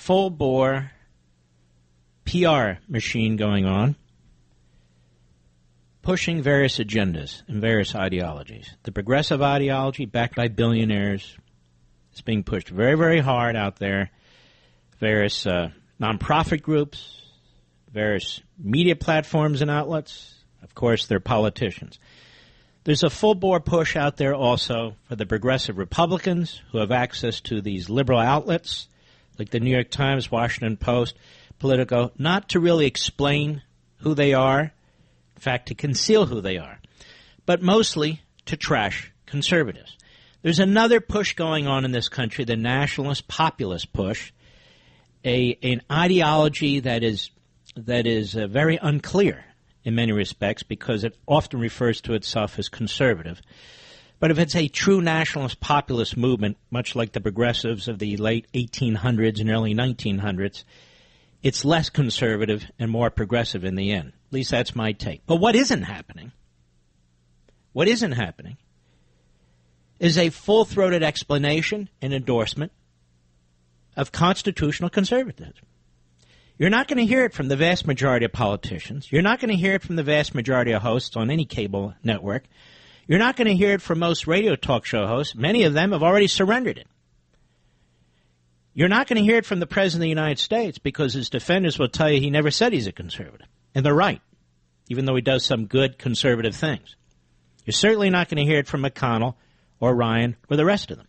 full-bore PR machine going on, pushing various agendas and various ideologies. The progressive ideology, backed by billionaires, is being pushed very, very hard out there. Various nonprofit groups, various media platforms and outlets. Of course, they're politicians. There's a full-bore push out there also for the progressive Republicans who have access to these liberal outlets like the New York Times, Washington Post, Politico, not to really explain who they are, in fact, to conceal who they are, but mostly to trash conservatives. There's another push going on in this country, the nationalist populist push, an ideology that is very unclear in many respects because it often refers to itself as conservative. But if it's a true nationalist populist movement, much like the progressives of the late 1800s and early 1900s, it's less conservative and more progressive in the end. At least that's my take. But what isn't happening is a full-throated explanation and endorsement of constitutional conservatism. You're not going to hear it from the vast majority of politicians. You're not going to hear it from the vast majority of hosts on any cable network. You're not going to hear it from most radio talk show hosts. Many of them have already surrendered it. You're not going to hear it from the President of the United States because his defenders will tell you he never said he's a conservative. And they're right, even though he does some good conservative things. You're certainly not going to hear it from McConnell or Ryan or the rest of them.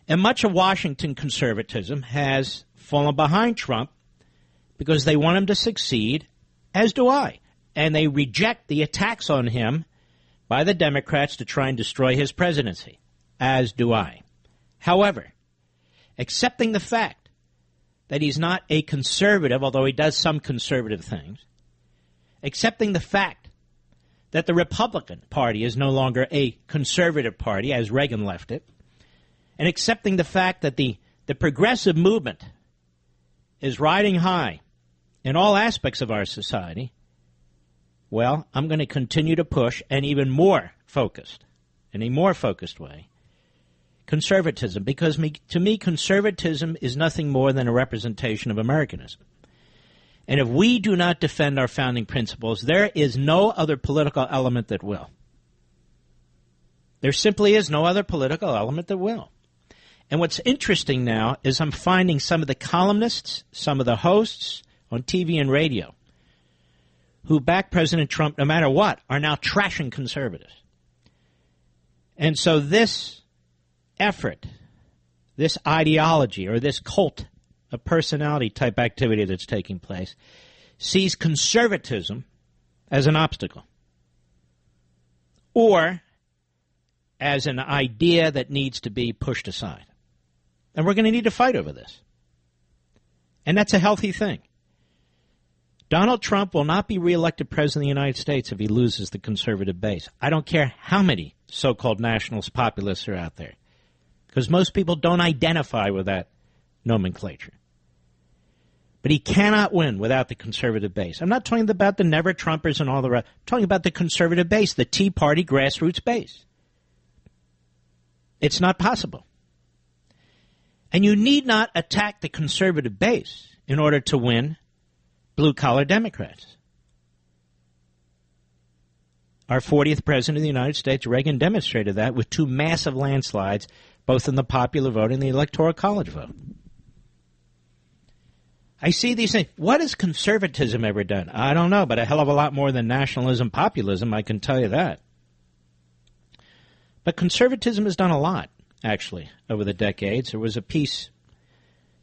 And much of Washington conservatism has fallen behind Trump because they want him to succeed, as do I. And they reject the attacks on him by the Democrats to try and destroy his presidency, as do I. However, accepting the fact that he's not a conservative, although he does some conservative things, accepting the fact that the Republican Party is no longer a conservative party, as Reagan left it, and accepting the fact that the progressive movement is riding high in all aspects of our society, well, I'm going to continue to push an even more focused, in a more focused way, conservatism, because to me, conservatism is nothing more than a representation of Americanism. And if we do not defend our founding principles, there is no other political element that will. There simply is no other political element that will. And what's interesting now is I'm finding some of the columnists, some of the hosts on TV and radio who back President Trump no matter what are now trashing conservatives. And so this effort, this ideology, or this cult of personality type activity that's taking place sees conservatism as an obstacle or as an idea that needs to be pushed aside. And we're going to need to fight over this. And that's a healthy thing. Donald Trump will not be reelected president of the United States if he loses the conservative base. I don't care how many so-called nationalist populists are out there, because most people don't identify with that nomenclature. But he cannot win without the conservative base. I'm not talking about the never-Trumpers and all the rest. I'm talking about the conservative base, the Tea Party grassroots base. It's not possible. And you need not attack the conservative base in order to win blue-collar Democrats. Our 40th president of the United States, Reagan, demonstrated that with two massive landslides, both in the popular vote and the electoral college vote. I see these things. What has conservatism ever done? I don't know, but a hell of a lot more than nationalism, populism, I can tell you that. But conservatism has done a lot, actually, over the decades. There was a piece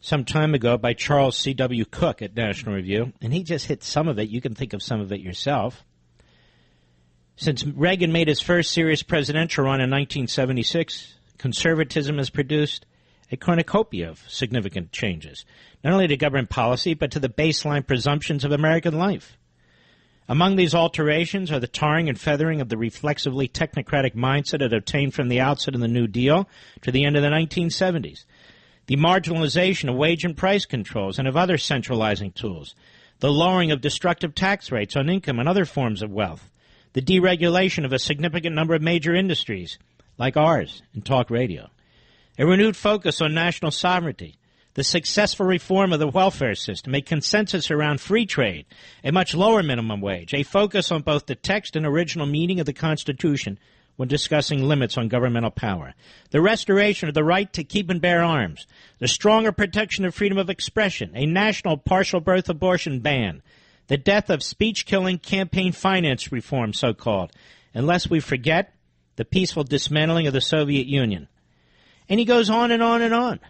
some time ago by Charles C.W. Cook at National Review, and he just hit some of it. You can think of some of it yourself. Since Reagan made his first serious presidential run in 1976, conservatism has produced a cornucopia of significant changes, not only to government policy, but to the baseline presumptions of American life. Among these alterations are the tarring and feathering of the reflexively technocratic mindset it obtained from the outset of the New Deal to the end of the 1970s, the marginalization of wage and price controls and of other centralizing tools, the lowering of destructive tax rates on income and other forms of wealth, the deregulation of a significant number of major industries, like ours, and talk radio, a renewed focus on national sovereignty, the successful reform of the welfare system, a consensus around free trade, a much lower minimum wage, a focus on both the text and original meaning of the Constitution when discussing limits on governmental power, the restoration of the right to keep and bear arms, the stronger protection of freedom of expression, a national partial birth abortion ban, the death of speech-killing campaign finance reform, so-called, unless we forget the peaceful dismantling of the Soviet Union. And he goes on and on and on.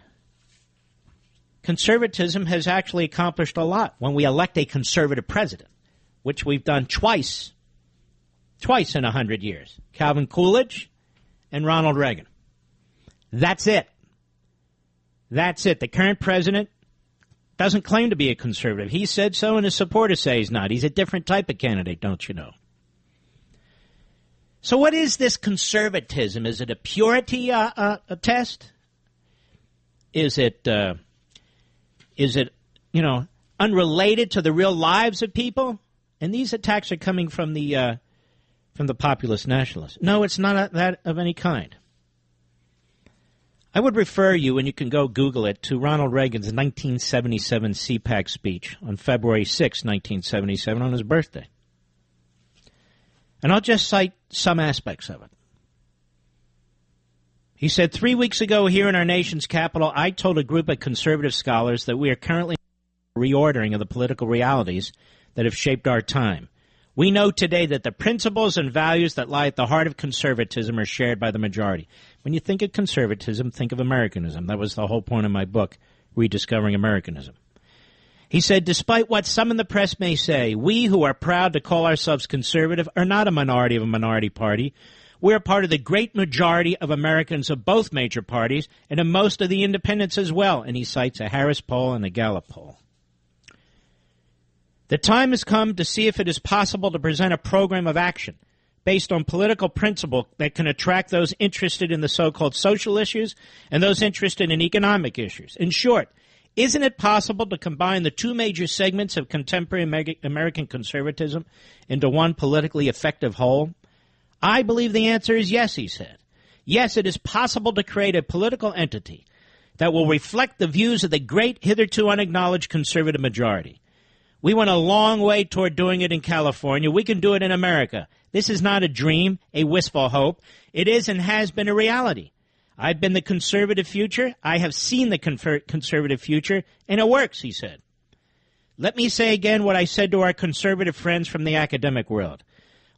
Conservatism has actually accomplished a lot when we elect a conservative president, which we've done twice in 100 years. Calvin Coolidge and Ronald Reagan. That's it. That's it. The current president doesn't claim to be a conservative. He said so, and his supporters say he's not. He's a different type of candidate, don't you know? So what is this conservatism? Is it a purity test? Is it unrelated to the real lives of people? And these attacks are coming from the populist nationalists. No, it's not that of any kind. I would refer you, and you can go Google it, to Ronald Reagan's 1977 CPAC speech on February 6, 1977, on his birthday. And I'll just cite some aspects of it. He said, 3 weeks ago here in our nation's capital, I told a group of conservative scholars that we are currently reordering of the political realities that have shaped our time. We know today that the principles and values that lie at the heart of conservatism are shared by the majority. When you think of conservatism, think of Americanism. That was the whole point of my book, Rediscovering Americanism. He said, despite what some in the press may say, we who are proud to call ourselves conservative are not a minority of a minority party. We are part of the great majority of Americans of both major parties and of most of the independents as well. And he cites a Harris poll and a Gallup poll. The time has come to see if it is possible to present a program of action based on political principle that can attract those interested in the so-called social issues and those interested in economic issues. In short, isn't it possible to combine the two major segments of contemporary American conservatism into one politically effective whole? I believe the answer is yes, he said. Yes, it is possible to create a political entity that will reflect the views of the great, hitherto unacknowledged conservative majority. We went a long way toward doing it in California. We can do it in America. This is not a dream, a wistful hope. It is and has been a reality. I've been the conservative future. I have seen the conservative future, and it works, he said. Let me say again what I said to our conservative friends from the academic world.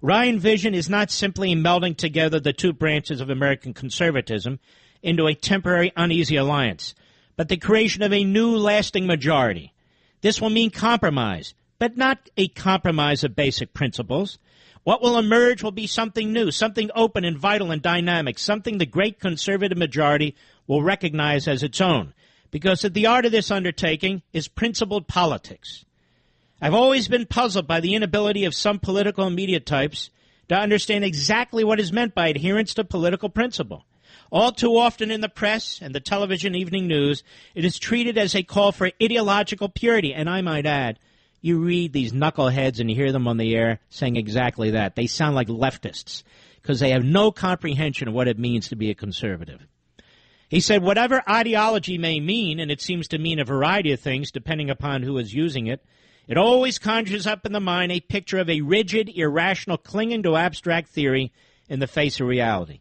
Ryan Vision is not simply melding together the two branches of American conservatism into a temporary uneasy alliance, but the creation of a new lasting majority. This will mean compromise, but not a compromise of basic principles. What will emerge will be something new, something open and vital and dynamic, something the great conservative majority will recognize as its own, because at the heart of this undertaking is principled politics. I've always been puzzled by the inability of some political and media types to understand exactly what is meant by adherence to political principle. All too often in the press and the television evening news, it is treated as a call for ideological purity, and I might add, you read these knuckleheads and you hear them on the air saying exactly that. They sound like leftists because they have no comprehension of what it means to be a conservative. He said, whatever ideology may mean, and it seems to mean a variety of things depending upon who is using it, it always conjures up in the mind a picture of a rigid, irrational clinging to abstract theory in the face of reality.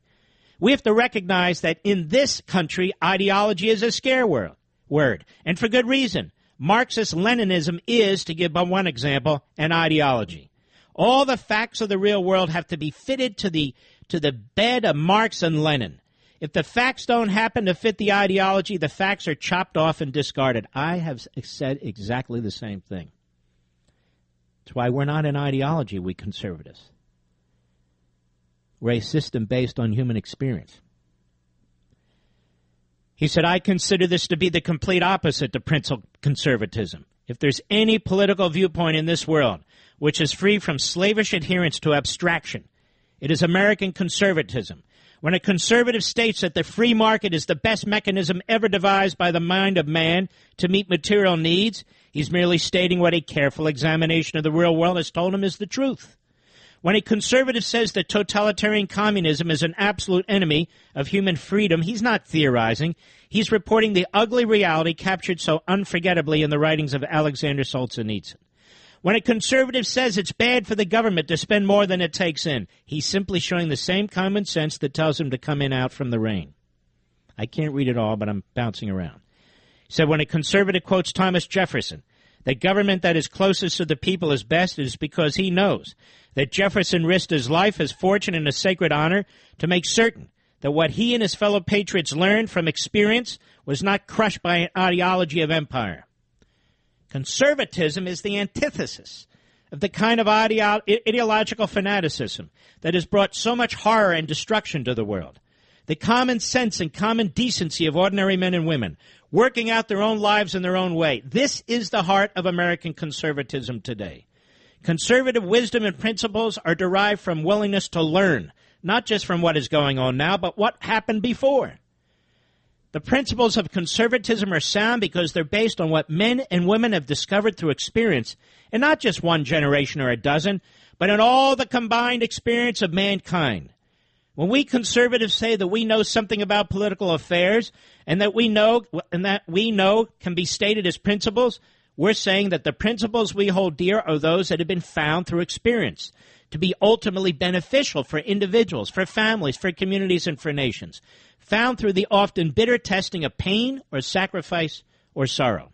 We have to recognize that in this country, ideology is a scare word, and for good reason. Marxist-Leninism is, to give one example, an ideology. All the facts of the real world have to be fitted to the bed of Marx and Lenin. If the facts don't happen to fit the ideology, the facts are chopped off and discarded. I have said exactly the same thing. That's why we're not an ideology, we conservatives. We're a system based on human experience. He said, I consider this to be the complete opposite to principled conservatism. If there's any political viewpoint in this world which is free from slavish adherence to abstraction, it is American conservatism. When a conservative states that the free market is the best mechanism ever devised by the mind of man to meet material needs, he's merely stating what a careful examination of the real world has told him is the truth. When a conservative says that totalitarian communism is an absolute enemy of human freedom, he's not theorizing. He's reporting the ugly reality captured so unforgettably in the writings of Alexander Solzhenitsyn. When a conservative says it's bad for the government to spend more than it takes in, he's simply showing the same common sense that tells him to come in out from the rain. I can't read it all, but I'm bouncing around. He said when a conservative quotes Thomas Jefferson, that government that is closest to the people is best, is because he knows that Jefferson risked his life, his fortune, and his sacred honor to make certain that what he and his fellow patriots learned from experience was not crushed by an ideology of empire. Conservatism is the antithesis of the kind of ideological fanaticism that has brought so much horror and destruction to the world. The common sense and common decency of ordinary men and women, working out their own lives in their own way. This is the heart of American conservatism today. Conservative wisdom and principles are derived from willingness to learn, not just from what is going on now, but what happened before. The principles of conservatism are sound because they're based on what men and women have discovered through experience, and not just one generation or a dozen, but in all the combined experience of mankind. When we conservatives say that we know something about political affairs and that we know can be stated as principles, we're saying that the principles we hold dear are those that have been found through experience to be ultimately beneficial for individuals, for families, for communities, and for nations, found through the often bitter testing of pain or sacrifice or sorrow.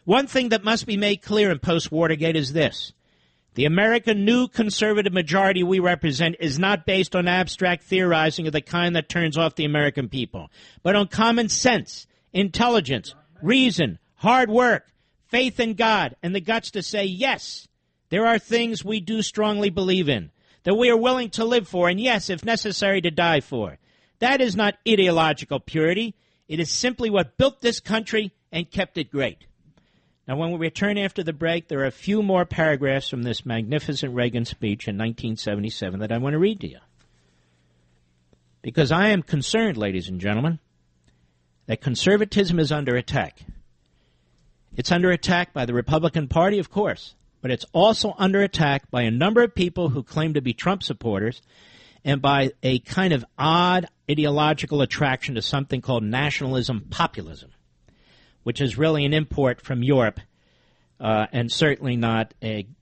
One thing that must be made clear in post-Watergate is this. The American new conservative majority we represent is not based on abstract theorizing of the kind that turns off the American people, but on common sense, intelligence, reason, hard work, faith in God, and the guts to say, yes, there are things we do strongly believe in, that we are willing to live for, and yes, if necessary, to die for. That is not ideological purity. It is simply what built this country and kept it great. Now, when we return after the break, there are a few more paragraphs from this magnificent Reagan speech in 1977 that I want to read to you. Because I am concerned, ladies and gentlemen, that conservatism is under attack. It's under attack by the Republican Party, of course, but it's also under attack by a number of people who claim to be Trump supporters and by a kind of odd ideological attraction to something called nationalism populism, which is really an import from Europe and certainly not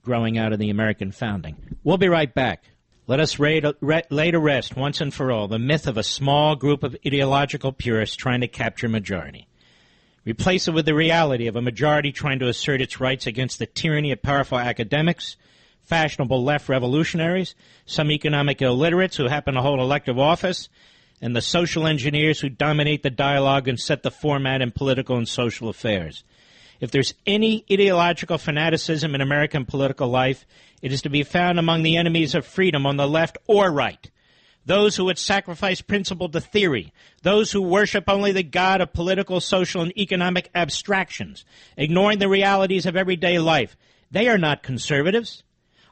growing out of the American founding. We'll be right back. Let us lay to rest once and for all the myth of a small group of ideological purists trying to capture majority. Replace it with the reality of a majority trying to assert its rights against the tyranny of powerful academics, fashionable left revolutionaries, some economic illiterates who happen to hold elective office, and the social engineers who dominate the dialogue and set the format in political and social affairs. If there's any ideological fanaticism in American political life, it is to be found among the enemies of freedom on the left or right. Those who would sacrifice principle to theory, those who worship only the God of political, social, and economic abstractions, ignoring the realities of everyday life. They are not conservatives.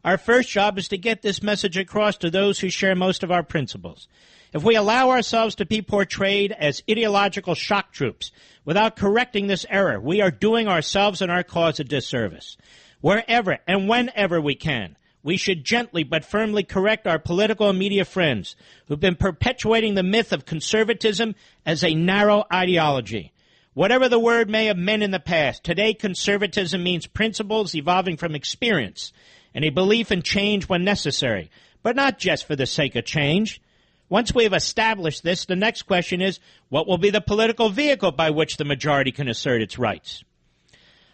Our first job is to get this message across to those who share most of our principles. If we allow ourselves to be portrayed as ideological shock troops without correcting this error, we are doing ourselves and our cause a disservice. Wherever and whenever we can, we should gently but firmly correct our political and media friends who've been perpetuating the myth of conservatism as a narrow ideology. Whatever the word may have meant in the past, today conservatism means principles evolving from experience and a belief in change when necessary, but not just for the sake of change. Once we have established this, the next question is, what will be the political vehicle by which the majority can assert its rights?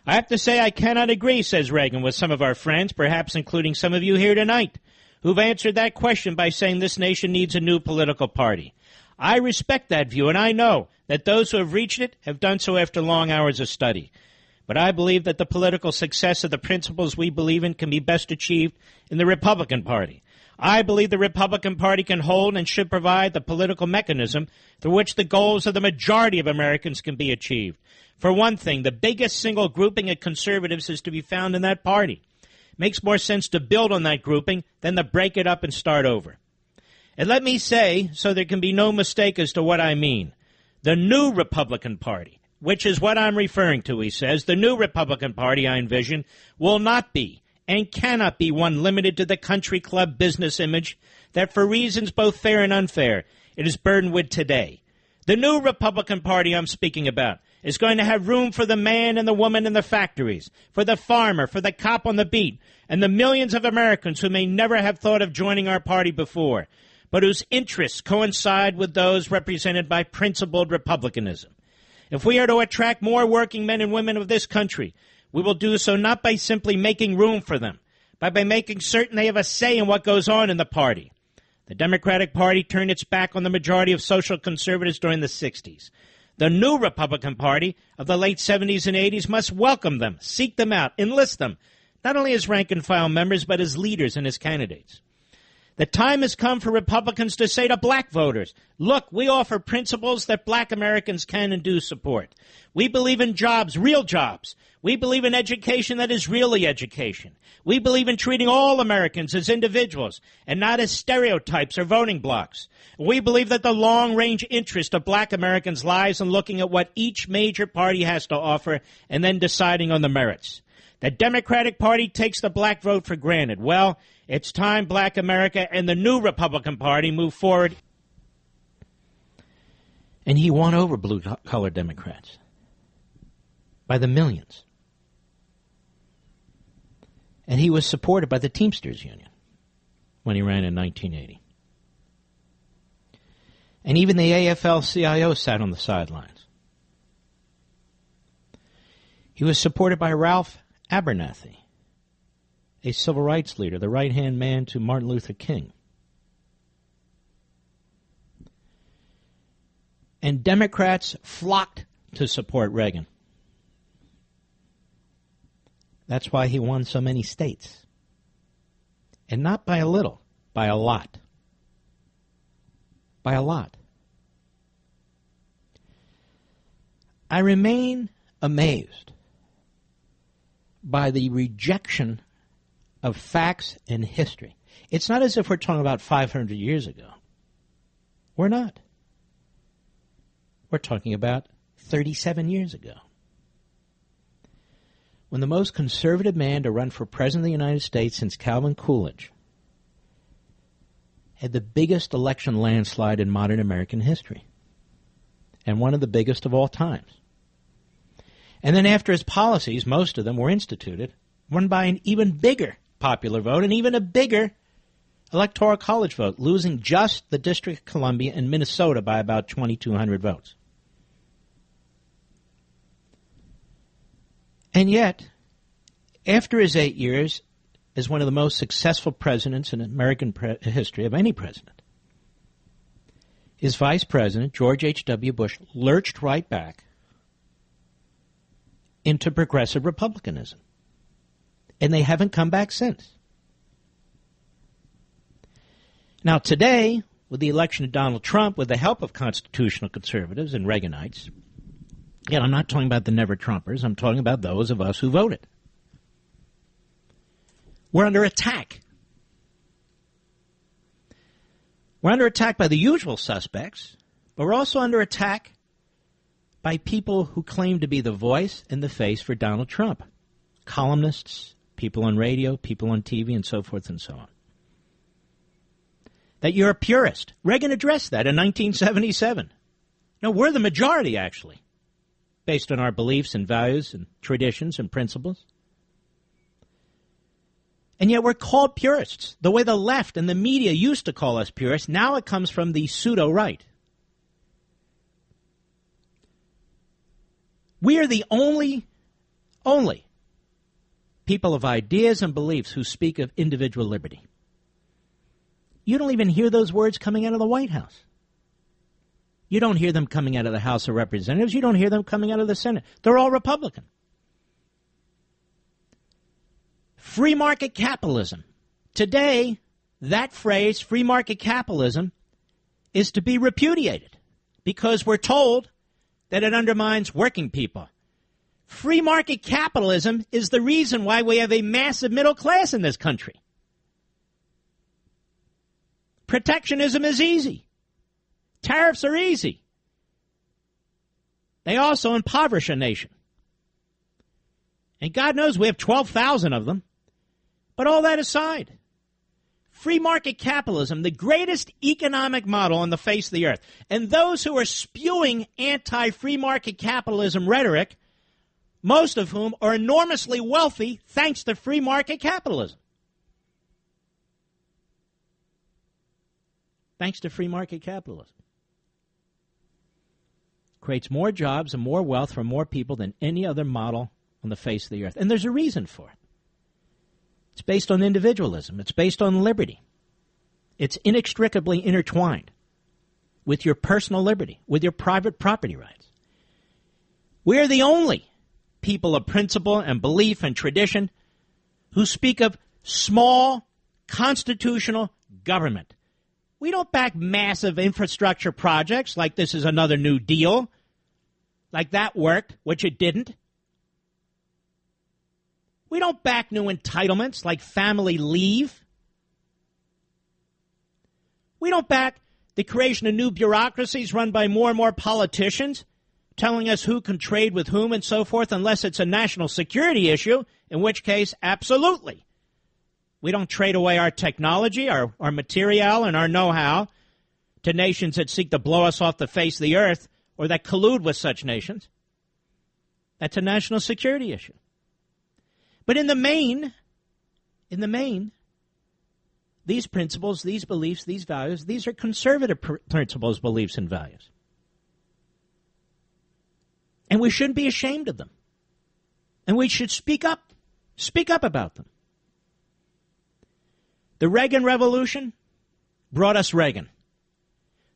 I have to say I cannot agree, says Reagan, with some of our friends, perhaps including some of you here tonight, who've answered that question by saying this nation needs a new political party. I respect that view, and I know that those who have reached it have done so after long hours of study. But I believe that the political success of the principles we believe in can be best achieved in the Republican Party. I believe the Republican Party can hold and should provide the political mechanism through which the goals of the majority of Americans can be achieved. For one thing, the biggest single grouping of conservatives is to be found in that party. It makes more sense to build on that grouping than to break it up and start over. And let me say, so there can be no mistake as to what I mean, the new Republican Party, which is what I'm referring to, he says, the new Republican Party I envision will not be and cannot be one limited to the country club business image that, for reasons both fair and unfair, it is burdened with today. The new Republican Party I'm speaking about is going to have room for the man and the woman in the factories, for the farmer, for the cop on the beat, and the millions of Americans who may never have thought of joining our party before, but whose interests coincide with those represented by principled republicanism. If we are to attract more working men and women of this country, we will do so not by simply making room for them, but by making certain they have a say in what goes on in the party. The Democratic Party turned its back on the majority of social conservatives during the 60s. The new Republican Party of the late 70s and 80s must welcome them, seek them out, enlist them, not only as rank-and-file members, but as leaders and as candidates. The time has come for Republicans to say to black voters, look, we offer principles that black Americans can and do support. We believe in jobs, real jobs. We believe in education that is really education. We believe in treating all Americans as individuals and not as stereotypes or voting blocks. We believe that the long-range interest of black Americans lies in looking at what each major party has to offer and then deciding on the merits. The Democratic Party takes the black vote for granted. Well, it's time black America and the new Republican Party move forward. And he won over blue-collar Democrats by the millions. And he was supported by the Teamsters Union when he ran in 1980. And even the AFL-CIO sat on the sidelines. He was supported by Ralph Abernathy, a civil rights leader, the right-hand man to Martin Luther King. And Democrats flocked to support Reagan. That's why he won so many states. And not by a little, by a lot. By a lot. I remain amazed by the rejection of facts and history. It's not as if we're talking about 500 years ago. We're not. We're talking about 37 years ago, when the most conservative man to run for president of the United States since Calvin Coolidge had the biggest election landslide in modern American history, and one of the biggest of all times. And then after his policies, most of them were instituted, won by an even bigger popular vote and even a bigger electoral college vote, losing just the District of Columbia and Minnesota by about 2,200 votes. And yet, after his 8 years as one of the most successful presidents in American history of any president, his vice president, George H.W. Bush, lurched right back into progressive republicanism. And they haven't come back since. Now today, with the election of Donald Trump, with the help of constitutional conservatives and Reaganites, and I'm not talking about the never-Trumpers, I'm talking about those of us who voted, we're under attack. We're under attack by the usual suspects, but we're also under attack by people who claim to be the voice and the face for Donald Trump. Columnists, people on radio, people on TV, and so forth and so on. That you're a purist. Reagan addressed that in 1977. No, we're the majority, actually, based on our beliefs and values and traditions and principles. And yet we're called purists. The way the left and the media used to call us purists, now it comes from the pseudo-right. We are the only people of ideas and beliefs who speak of individual liberty. You don't even hear those words coming out of the White House. You don't hear them coming out of the House of Representatives. You don't hear them coming out of the Senate. They're all Republican. Free market capitalism. Today, that phrase, free market capitalism, is to be repudiated because we're told that it undermines working people. Free market capitalism is the reason why we have a massive middle class in this country. Protectionism is easy. Tariffs are easy. They also impoverish a nation. And God knows we have 12,000 of them. But all that aside, free market capitalism, the greatest economic model on the face of the earth, and those who are spewing anti-free market capitalism rhetoric, most of whom are enormously wealthy thanks to free market capitalism. Thanks to free market capitalism. Creates more jobs and more wealth for more people than any other model on the face of the earth. And there's a reason for it. It's based on individualism. It's based on liberty. It's inextricably intertwined with your personal liberty, with your private property rights. We're the only people of principle and belief and tradition who speak of small constitutional government. We don't back massive infrastructure projects like this is another New Deal, like that worked, which it didn't. We don't back new entitlements like family leave. We don't back the creation of new bureaucracies run by more and more politicians telling us who can trade with whom and so forth unless it's a national security issue, in which case, absolutely. We don't trade away our technology, our material, and our know-how to nations that seek to blow us off the face of the earth or that collude with such nations. That's a national security issue. But in the main, these principles, these beliefs, these values, these are conservative principles, beliefs, and values. And we shouldn't be ashamed of them. And we should speak up about them. The Reagan Revolution brought us Reagan.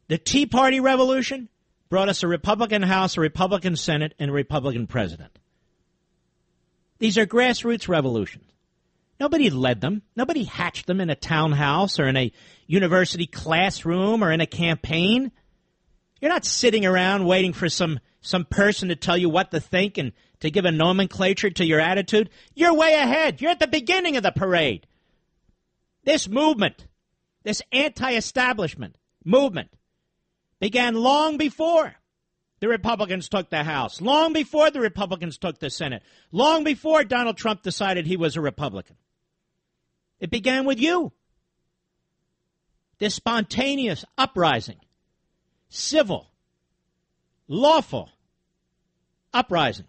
The Tea Party Revolution brought us a Republican House, a Republican Senate, and a Republican President. These are grassroots revolutions. Nobody led them. Nobody hatched them in a townhouse or in a university classroom or in a campaign. You're not sitting around waiting for some person to tell you what to think and to give a nomenclature to your attitude. You're way ahead. You're at the beginning of the parade. This movement, this anti-establishment movement, began long before the Republicans took the House, long before the Republicans took the Senate, long before Donald Trump decided he was a Republican. It began with you. This spontaneous uprising, civil, lawful uprising.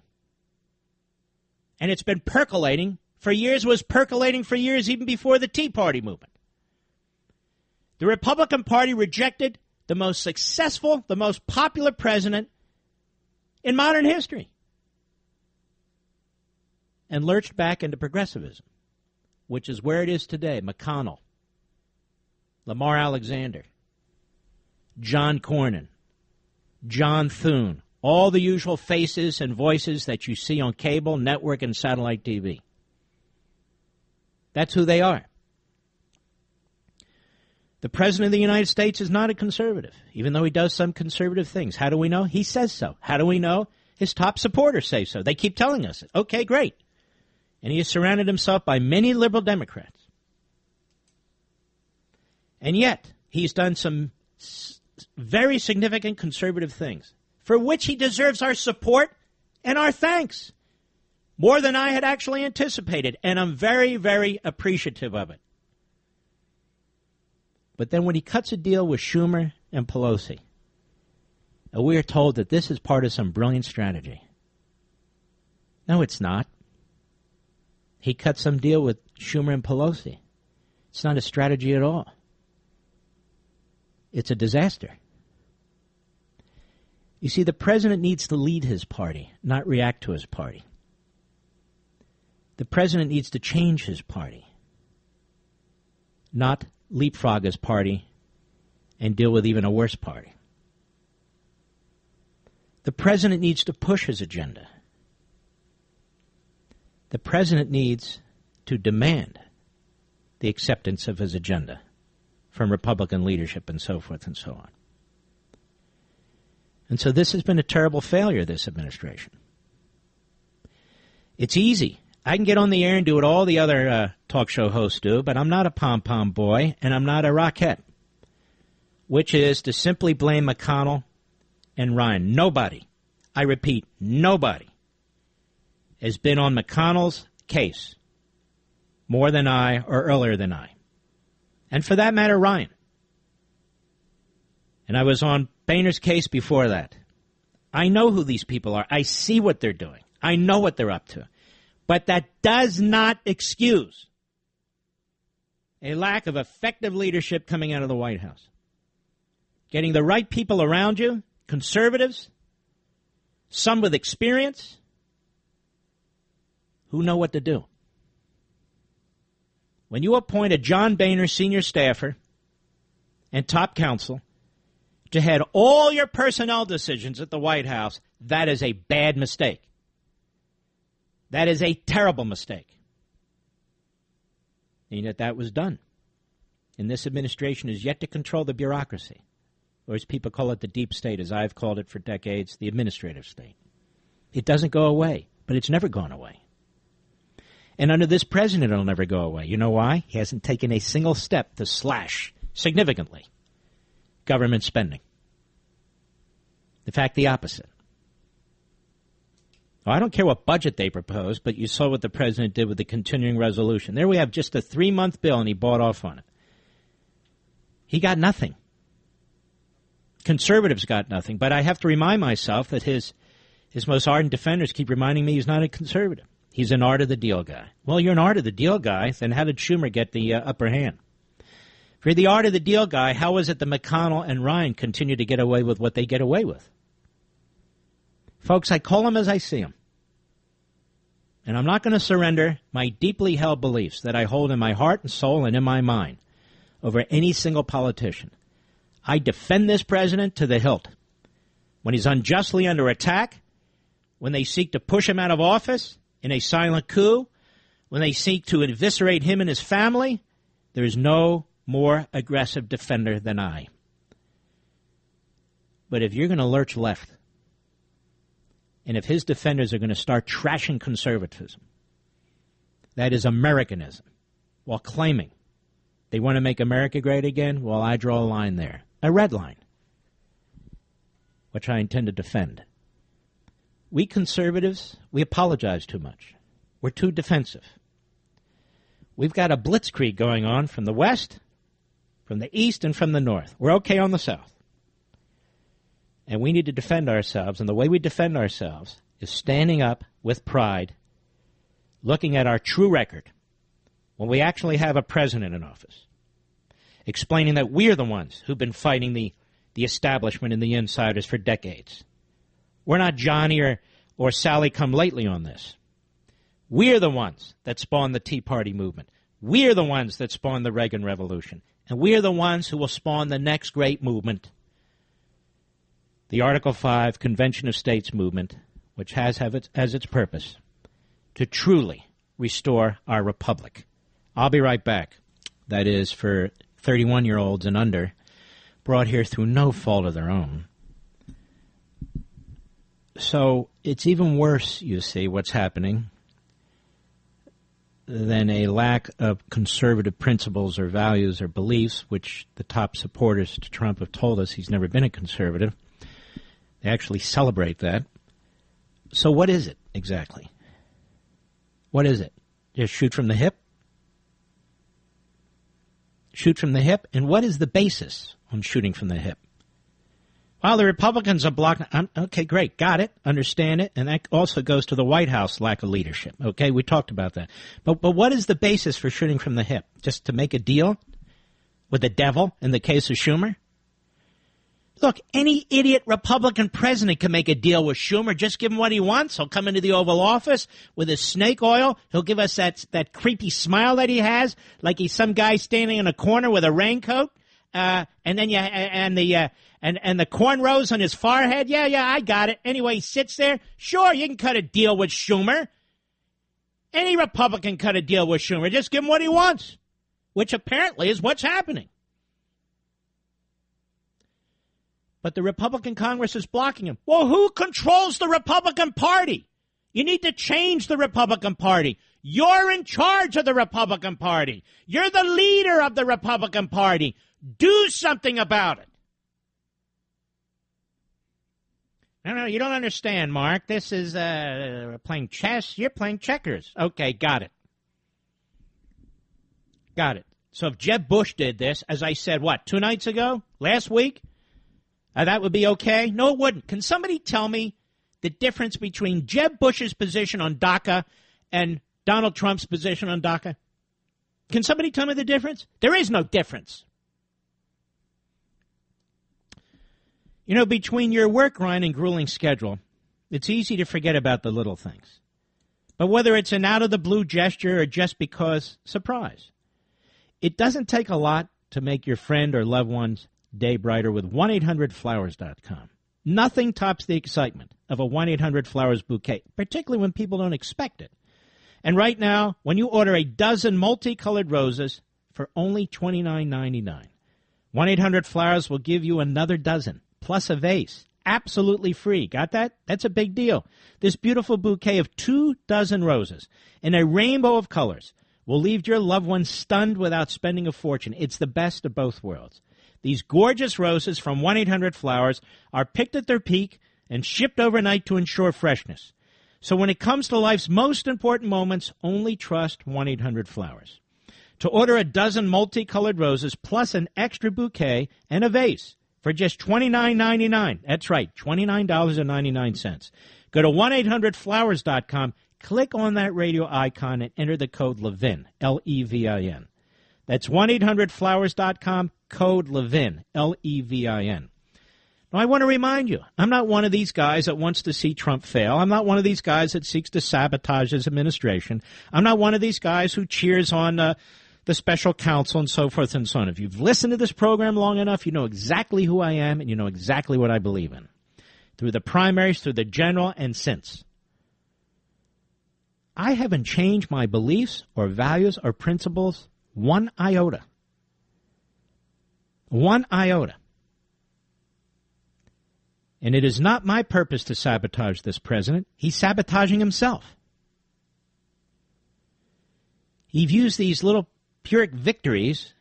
And it's been percolating for years, was percolating for years even before the Tea Party movement. The Republican Party rejected the most successful, the most popular president in modern history and lurched back into progressivism, which is where it is today. McConnell, Lamar Alexander, John Cornyn, John Thune, all the usual faces and voices that you see on cable, network, and satellite TV. That's who they are. The President of the United States is not a conservative, even though he does some conservative things. How do we know? He says so. How do we know? His top supporters say so. They keep telling us it. Okay, great. And he has surrounded himself by many liberal Democrats. And yet, he's done some very significant conservative things, for which he deserves our support and our thanks, more than I had actually anticipated. And I'm very, very appreciative of it. But then when he cuts a deal with Schumer and Pelosi, we are told that this is part of some brilliant strategy. No, it's not. He cut some deal with Schumer and Pelosi. It's not a strategy at all. It's a disaster. You see, the president needs to lead his party, not react to his party. The president needs to change his party, not leapfrog his party and deal with even a worse party. The president needs to push his agenda. The president needs to demand the acceptance of his agenda from Republican leadership and so forth and so on. And so this has been a terrible failure, this administration. It's easy. I can get on the air and do what all the other talk show hosts do, but I'm not a pom-pom boy and I'm not a rockette, which is to simply blame McConnell and Ryan. Nobody, I repeat, nobody has been on McConnell's case more than I or earlier than I. And for that matter, Ryan. And I was on Boehner's case before that. I know who these people are. I see what they're doing. I know what they're up to. But that does not excuse a lack of effective leadership coming out of the White House. Getting the right people around you, conservatives, some with experience, who know what to do. When you appoint a John Boehner senior staffer and top counsel to head all your personnel decisions at the White House, that is a bad mistake. That is a terrible mistake. And yet that was done. And this administration is yet to control the bureaucracy, or as people call it, the deep state, as I've called it for decades, the administrative state. It doesn't go away, but it's never gone away. And under this president, it'll never go away. You know why? He hasn't taken a single step to slash significantly government spending. In fact, the opposite. Well, I don't care what budget they propose, but you saw what the president did with the continuing resolution. There we have just a 3-month bill, and he bought off on it. He got nothing. Conservatives got nothing, but I have to remind myself that his most ardent defenders keep reminding me he's not a conservative. He's an art of the deal guy. Well, you're an art of the deal guy, then how did Schumer get the upper hand? If you're the art of the deal guy, how was it that McConnell and Ryan continue to get away with what they get away with? Folks, I call them as I see them. And I'm not going to surrender my deeply held beliefs that I hold in my heart and soul and in my mind over any single politician. I defend this president to the hilt. When he's unjustly under attack, when they seek to push him out of office in a silent coup, when they seek to eviscerate him and his family, there is no more aggressive defender than I. But if you're going to lurch left, and if his defenders are going to start trashing conservatism, that is Americanism, while claiming they want to make America great again, well, I draw a line there, a red line, which I intend to defend. We conservatives, we apologize too much. We're too defensive. We've got a blitzkrieg going on from the west, from the east, and from the north. We're okay on the south. And we need to defend ourselves, and the way we defend ourselves is standing up with pride, looking at our true record when we actually have a president in office, explaining that we're the ones who've been fighting the establishment and the insiders for decades. We're not Johnny or Sally come lately on this. We're the ones that spawned the Tea Party movement. We're the ones that spawned the Reagan Revolution. And we're the ones who will spawn the next great movement, the Article 5 Convention of States movement, which has as its purpose to truly restore our republic. I'll be right back. That is for 31-year-olds and under, brought here through no fault of their own. So it's even worse, you see, what's happening than a lack of conservative principles or values or beliefs, which the top supporters to Trump have told us he's never been a conservative. They actually celebrate that. So what is it exactly? What is it? Just shoot from the hip? Shoot from the hip? And what is the basis on shooting from the hip? Well, the Republicans are blocking. Okay, great. Got it. Understand it. And that also goes to the White House lack of leadership. Okay, we talked about that. But what is the basis for shooting from the hip? Just to make a deal with the devil in the case of Schumer? Look, any idiot Republican president can make a deal with Schumer. Just give him what he wants. He'll come into the Oval Office with his snake oil. He'll give us that creepy smile that he has, like he's some guy standing in a corner with a raincoat. And then the cornrows on his forehead. Yeah, I got it. Anyway, he sits there. Sure, you can cut a deal with Schumer. Any Republican cut a deal with Schumer. Just give him what he wants, which apparently is what's happening. But the Republican Congress is blocking him. Well, who controls the Republican Party? You need to change the Republican Party. You're in charge of the Republican Party. You're the leader of the Republican Party. Do something about it. No, you don't understand, Mark. This is playing chess. You're playing checkers. Okay, got it. Got it. So if Jeb Bush did this, as I said, 2 nights ago? Last week? That would be okay? No, it wouldn't. Can somebody tell me the difference between Jeb Bush's position on DACA and Donald Trump's position on DACA? Can somebody tell me the difference? There is no difference. You know, between your work grind and grueling schedule, it's easy to forget about the little things. But whether it's an out-of-the-blue gesture or just because, surprise. It doesn't take a lot to make your friend or loved one's day brighter with 1-800-Flowers.com. Nothing tops the excitement of a 1-800-Flowers bouquet, particularly when people don't expect it. And right now, when you order a dozen multicolored roses for only $29.99, 1-800-Flowers will give you another dozen, plus a vase, absolutely free. Got that? That's a big deal. This beautiful bouquet of 2 dozen roses in a rainbow of colors will leave your loved one stunned without spending a fortune. It's the best of both worlds. These gorgeous roses from 1-800-Flowers are picked at their peak and shipped overnight to ensure freshness. So when it comes to life's most important moments, only trust 1-800-Flowers. To order a dozen multicolored roses plus an extra bouquet and a vase for just $29.99. That's right, $29.99. Go to 1-800-Flowers.com, click on that radio icon, and enter the code LEVIN, L-E-V-I-N. That's 1-800-Flowers.com, code LEVIN, L-E-V-I-N. Now, I want to remind you, I'm not one of these guys that wants to see Trump fail. I'm not one of these guys that seeks to sabotage his administration. I'm not one of these guys who cheers on the special counsel and so forth and so on. If you've listened to this program long enough, you know exactly who I am and you know exactly what I believe in. Through the primaries, through the general, and since. I haven't changed my beliefs or values or principles one iota. One iota. And it is not my purpose to sabotage this president. He's sabotaging himself. He views these little Pyrrhic victories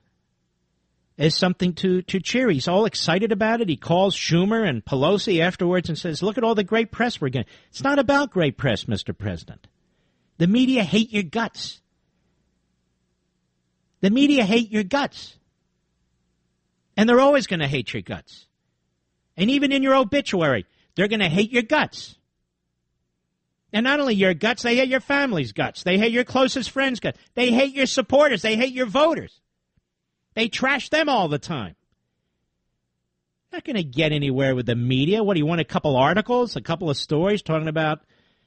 as something to cheer. He's all excited about it. He calls Schumer and Pelosi afterwards and says, look at all the great press we're getting. It's not about great press, Mr. President. The media hate your guts. The media hate your guts. And they're always going to hate your guts. And even in your obituary, they're going to hate your guts. And not only your guts, they hate your family's guts. They hate your closest friends' guts. They hate your supporters. They hate your voters. They trash them all the time. Not going to get anywhere with the media. What, do you want a couple articles, a couple of stories talking about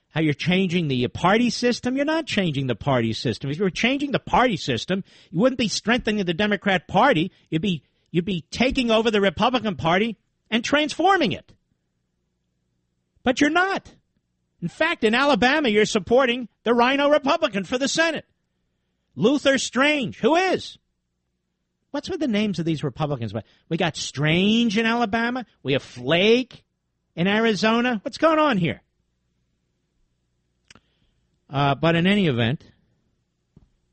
how you're changing the party system? You're not changing the party system. If you were changing the party system, you wouldn't be strengthening the Democrat Party. You'd be taking over the Republican Party and transforming it. But you're not. In fact, in Alabama, you're supporting the Rhino Republican for the Senate. Luther Strange. Who is? What's with the names of these Republicans? We got Strange in Alabama. We have Flake in Arizona. What's going on here? But in any event,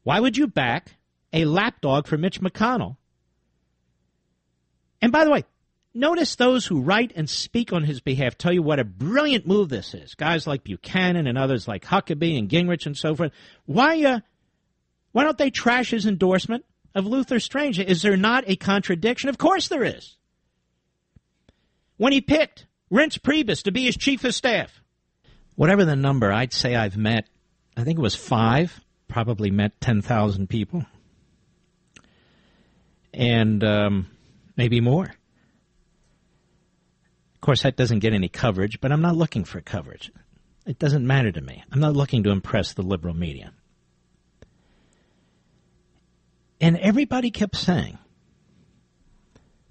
why would you back a lapdog for Mitch McConnell? And by the way, notice those who write and speak on his behalf tell you what a brilliant move this is. Guys like Buchanan and others like Huckabee and Gingrich and so forth. Why don't they trash his endorsement of Luther Strange? Is there not a contradiction? Of course there is. When he picked Reince Priebus to be his chief of staff, whatever the number, I'd say I've met, I think it was 5, probably met 10,000 people. And maybe more. Of course, that doesn't get any coverage, but I'm not looking for coverage. It doesn't matter to me. I'm not looking to impress the liberal media. And everybody kept saying,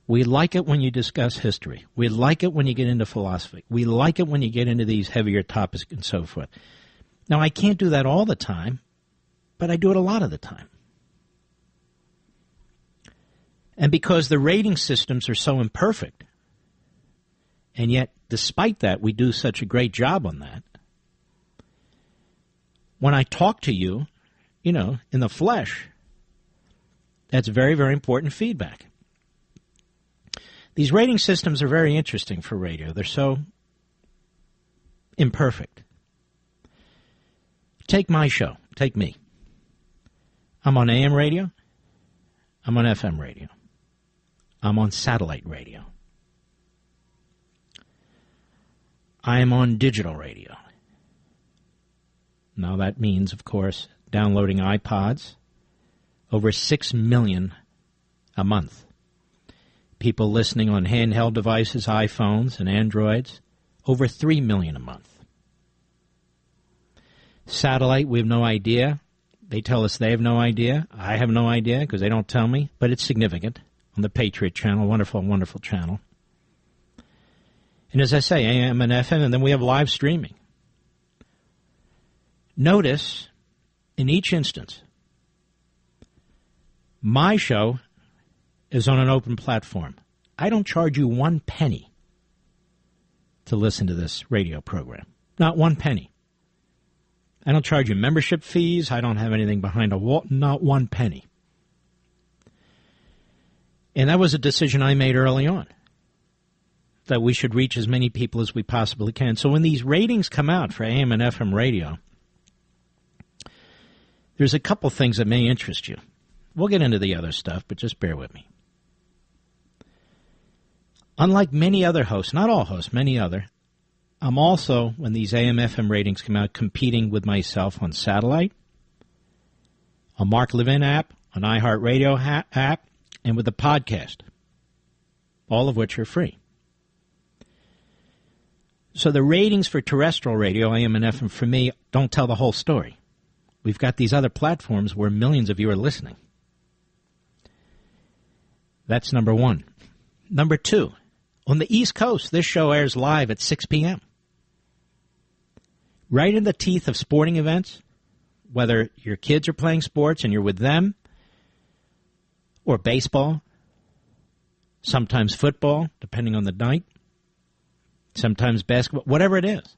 we like it when you discuss history. We like it when you get into philosophy. We like it when you get into these heavier topics and so forth. Now, I can't do that all the time, but I do it a lot of the time. And because the rating systems are so imperfect, and yet, despite that, we do such a great job on that, when I talk to you, in the flesh, that's very, very important feedback. These rating systems are very interesting for radio. They're so imperfect. Take my show. Take me. I'm on AM radio. I'm on FM radio. I'm on satellite radio. I am on digital radio. Now that means, of course, downloading iPods, over 6 million a month. People listening on handheld devices, iPhones and Androids, over 3 million a month. Satellite, we have no idea. They tell us they have no idea. I have no idea because they don't tell me, but it's significant on the Patriot Channel, wonderful, wonderful channel. And as I say, AM and FM, and then we have live streaming. Notice, in each instance, my show is on an open platform. I don't charge you 1 penny to listen to this radio program. Not 1 penny. I don't charge you membership fees. I don't have anything behind a wall. Not 1 penny. And that was a decision I made early on, that we should reach as many people as we possibly can. So when these ratings come out for AM and FM radio, there's a couple things that may interest you. We'll get into the other stuff, but just bear with me. Unlike many other hosts, not all hosts, many other, I'm also, when these AM/FM ratings come out, competing with myself on satellite, a Mark Levin app, an iHeartRadio app, and with the podcast, all of which are free. So the ratings for terrestrial radio, AM and FM, for me, don't tell the whole story. We've got these other platforms where millions of you are listening. That's number one. Number two, on the East Coast, this show airs live at 6 p.m. Right in the teeth of sporting events, whether your kids are playing sports and you're with them, or baseball, sometimes football, depending on the night, sometimes basketball, whatever it is.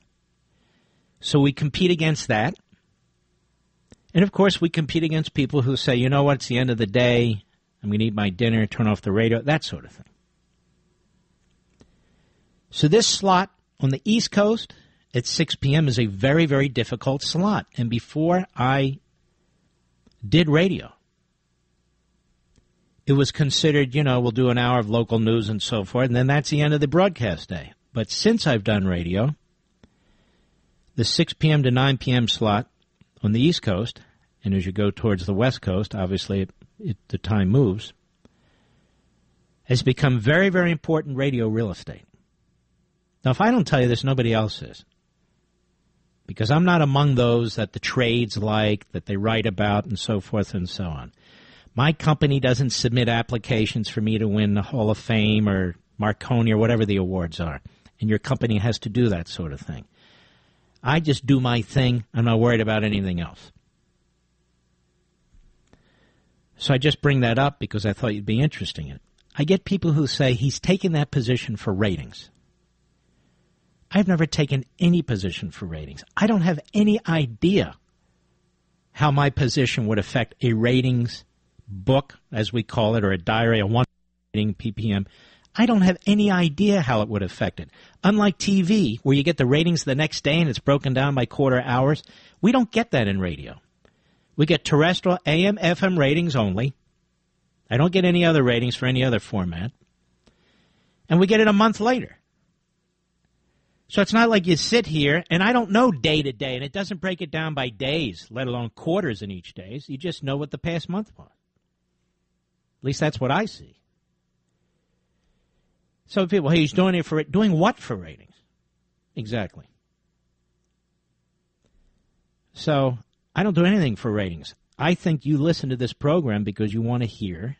So we compete against that. And, of course, we compete against people who say, you know what, it's the end of the day, I'm going to eat my dinner, turn off the radio, that sort of thing. So this slot on the East Coast at 6 p.m. is a very, very difficult slot. And before I did radio, it was considered, we'll do an hour of local news and so forth, and then that's the end of the broadcast day. But since I've done radio, the 6 p.m. to 9 p.m. slot on the East Coast, and as you go towards the West Coast, obviously the time moves, has become very, very important radio real estate. Now, if I don't tell you this, nobody else is. Because I'm not among those that the trades like, that they write about, and so forth and so on. My company doesn't submit applications for me to win the Hall of Fame or Marconi or whatever the awards are. And your company has to do that sort of thing. I just do my thing. I'm not worried about anything else. So I just bring that up because I thought you'd be interested in it. I get people who say he's taken that position for ratings. I've never taken any position for ratings. I don't have any idea how my position would affect a ratings book, as we call it, or a diary, a one rating ppm. I don't have any idea how it would affect it. Unlike TV, where you get the ratings the next day and it's broken down by quarter hours, we don't get that in radio. We get terrestrial AM, FM ratings only. I don't get any other ratings for any other format. And we get it a month later. So it's not like you sit here, and I don't know day to day, and it doesn't break it down by days, let alone quarters in each day. You just know what the past month was. At least that's what I see. So people, hey, he's doing it for doing what for ratings? Exactly. So I don't do anything for ratings. I think you listen to this program because you want to hear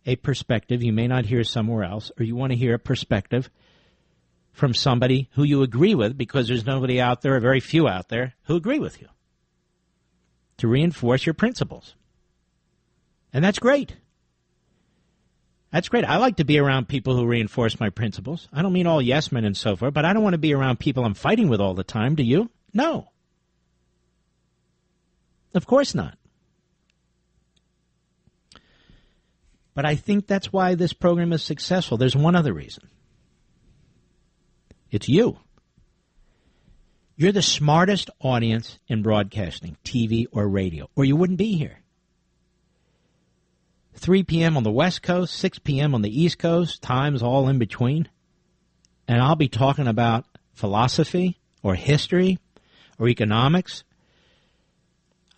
a perspective you may not hear somewhere else, or you want to hear a perspective from somebody who you agree with, because there's nobody out there, or very few out there, who agree with you, to reinforce your principles. And that's great. That's great. I like to be around people who reinforce my principles. I don't mean all yes men and so forth, but I don't want to be around people I'm fighting with all the time. Do you? No. Of course not. But I think that's why this program is successful. There's one other reason. It's you. You're the smartest audience in broadcasting, TV or radio, or you wouldn't be here. 3 p.m. on the West Coast, 6 p.m. on the East Coast, times all in between. And I'll be talking about philosophy or history or economics.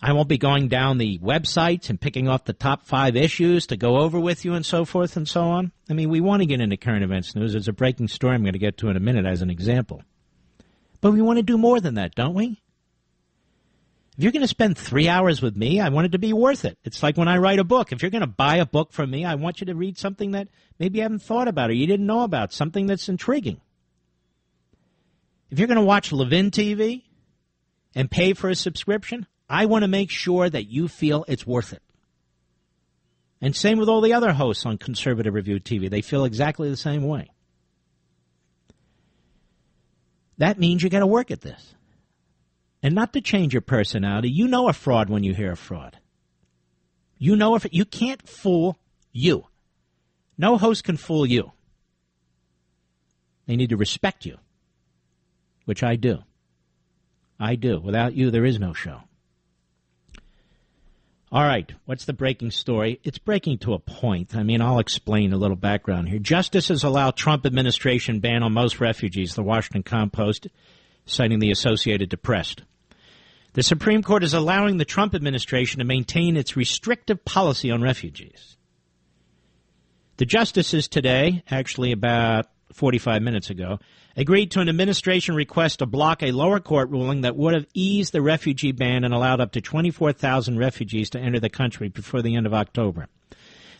I won't be going down the websites and picking off the top 5 issues to go over with you and so forth and so on. I mean, we want to get into current events news. There's a breaking story I'm going to get to in a minute as an example. But we want to do more than that, don't we? If you're going to spend 3 hours with me, I want it to be worth it. It's like when I write a book. If you're going to buy a book from me, I want you to read something that maybe you haven't thought about or you didn't know about, something that's intriguing. If you're going to watch Levin TV and pay for a subscription, I want to make sure that you feel it's worth it. And same with all the other hosts on Conservative Review TV. They feel exactly the same way. That means you got to work at this. And not to change your personality. You know a fraud when you hear a fraud. You know if you can't fool you. No host can fool you. They need to respect you, which I do. I do. Without you, there is no show. All right, what's the breaking story? It's breaking to a point. I mean, I'll explain a little background here. Justices allow Trump administration ban on most refugees, the Washington Compost, citing the Associated Press. The Supreme Court is allowing the Trump administration to maintain its restrictive policy on refugees. The justices today, actually about 45 minutes ago, agreed to an administration request to block a lower court ruling that would have eased the refugee ban and allowed up to 24,000 refugees to enter the country before the end of October.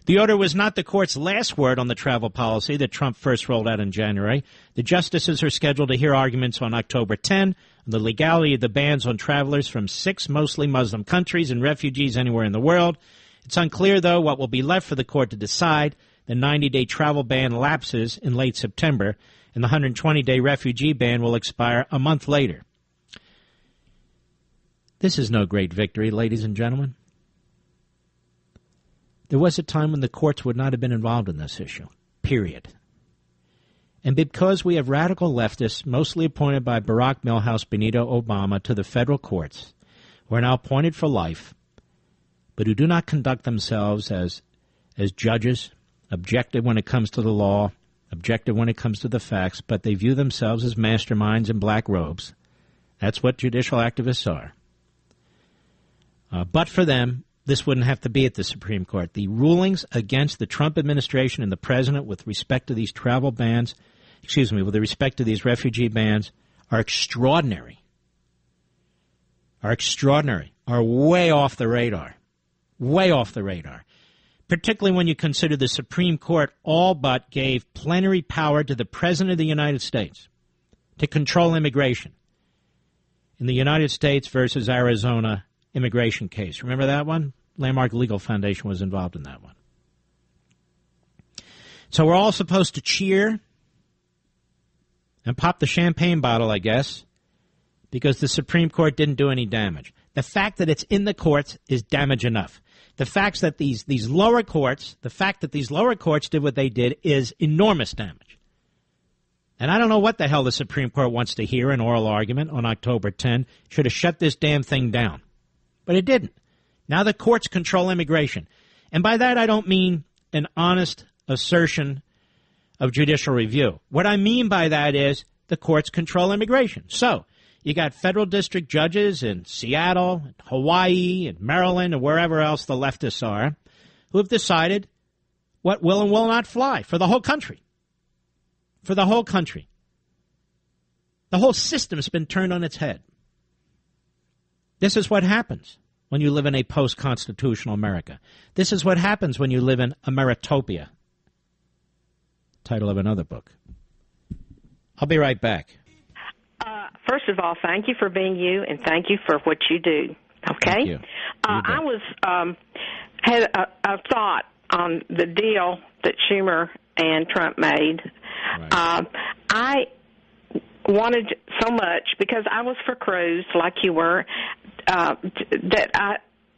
The order was not the court's last word on the travel policy that Trump first rolled out in January. The justices are scheduled to hear arguments on October 10 on the legality of the bans on travelers from 6 mostly Muslim countries and refugees anywhere in the world. It's unclear, though, what will be left for the court to decide. The 90-day travel ban lapses in late September, and the 120-day refugee ban will expire a month later. This is no great victory, ladies and gentlemen. There was a time when the courts would not have been involved in this issue, period. And because we have radical leftists, mostly appointed by Barack Milhouse Benito Obama, to the federal courts, who are now appointed for life, but who do not conduct themselves as judges, objective when it comes to the law, objective when it comes to the facts, but they view themselves as masterminds in black robes. That's what judicial activists are. But for them, this wouldn't have to be at the Supreme Court. The rulings against the Trump administration and the president with respect to these travel bans, with respect to these refugee bans, are extraordinary. Are way off the radar. Way off the radar. Particularly when you consider the Supreme Court all but gave plenary power to the President of the United States to control immigration in the United States versus Arizona immigration case. Remember that one? Landmark Legal Foundation was involved in that one. So we're all supposed to cheer and pop the champagne bottle, I guess, because the Supreme Court didn't do any damage. The fact that it's in the courts is damage enough. The fact that these lower courts did what they did is enormous damage. And I don't know what the hell the Supreme Court wants to hear in oral argument on October 10. Should have shut this damn thing down. But it didn't. Now the courts control immigration. And by that I don't mean an honest assertion of judicial review. What I mean by that is the courts control immigration. So you got federal district judges in Seattle, Hawaii, and Maryland, and wherever else the leftists are, who have decided what will and will not fly for the whole country. For the whole country. The whole system's been turned on its head. This is what happens when you live in a post-constitutional America. This is what happens when you live in Ameritopia. Title of another book. I'll be right back. First of all, thank you for being you, and thank you for what you do. Okay? Thank you. I had a thought on the deal that Schumer and Trump made. Right. I wanted so much, because I was for Cruz, like you were, that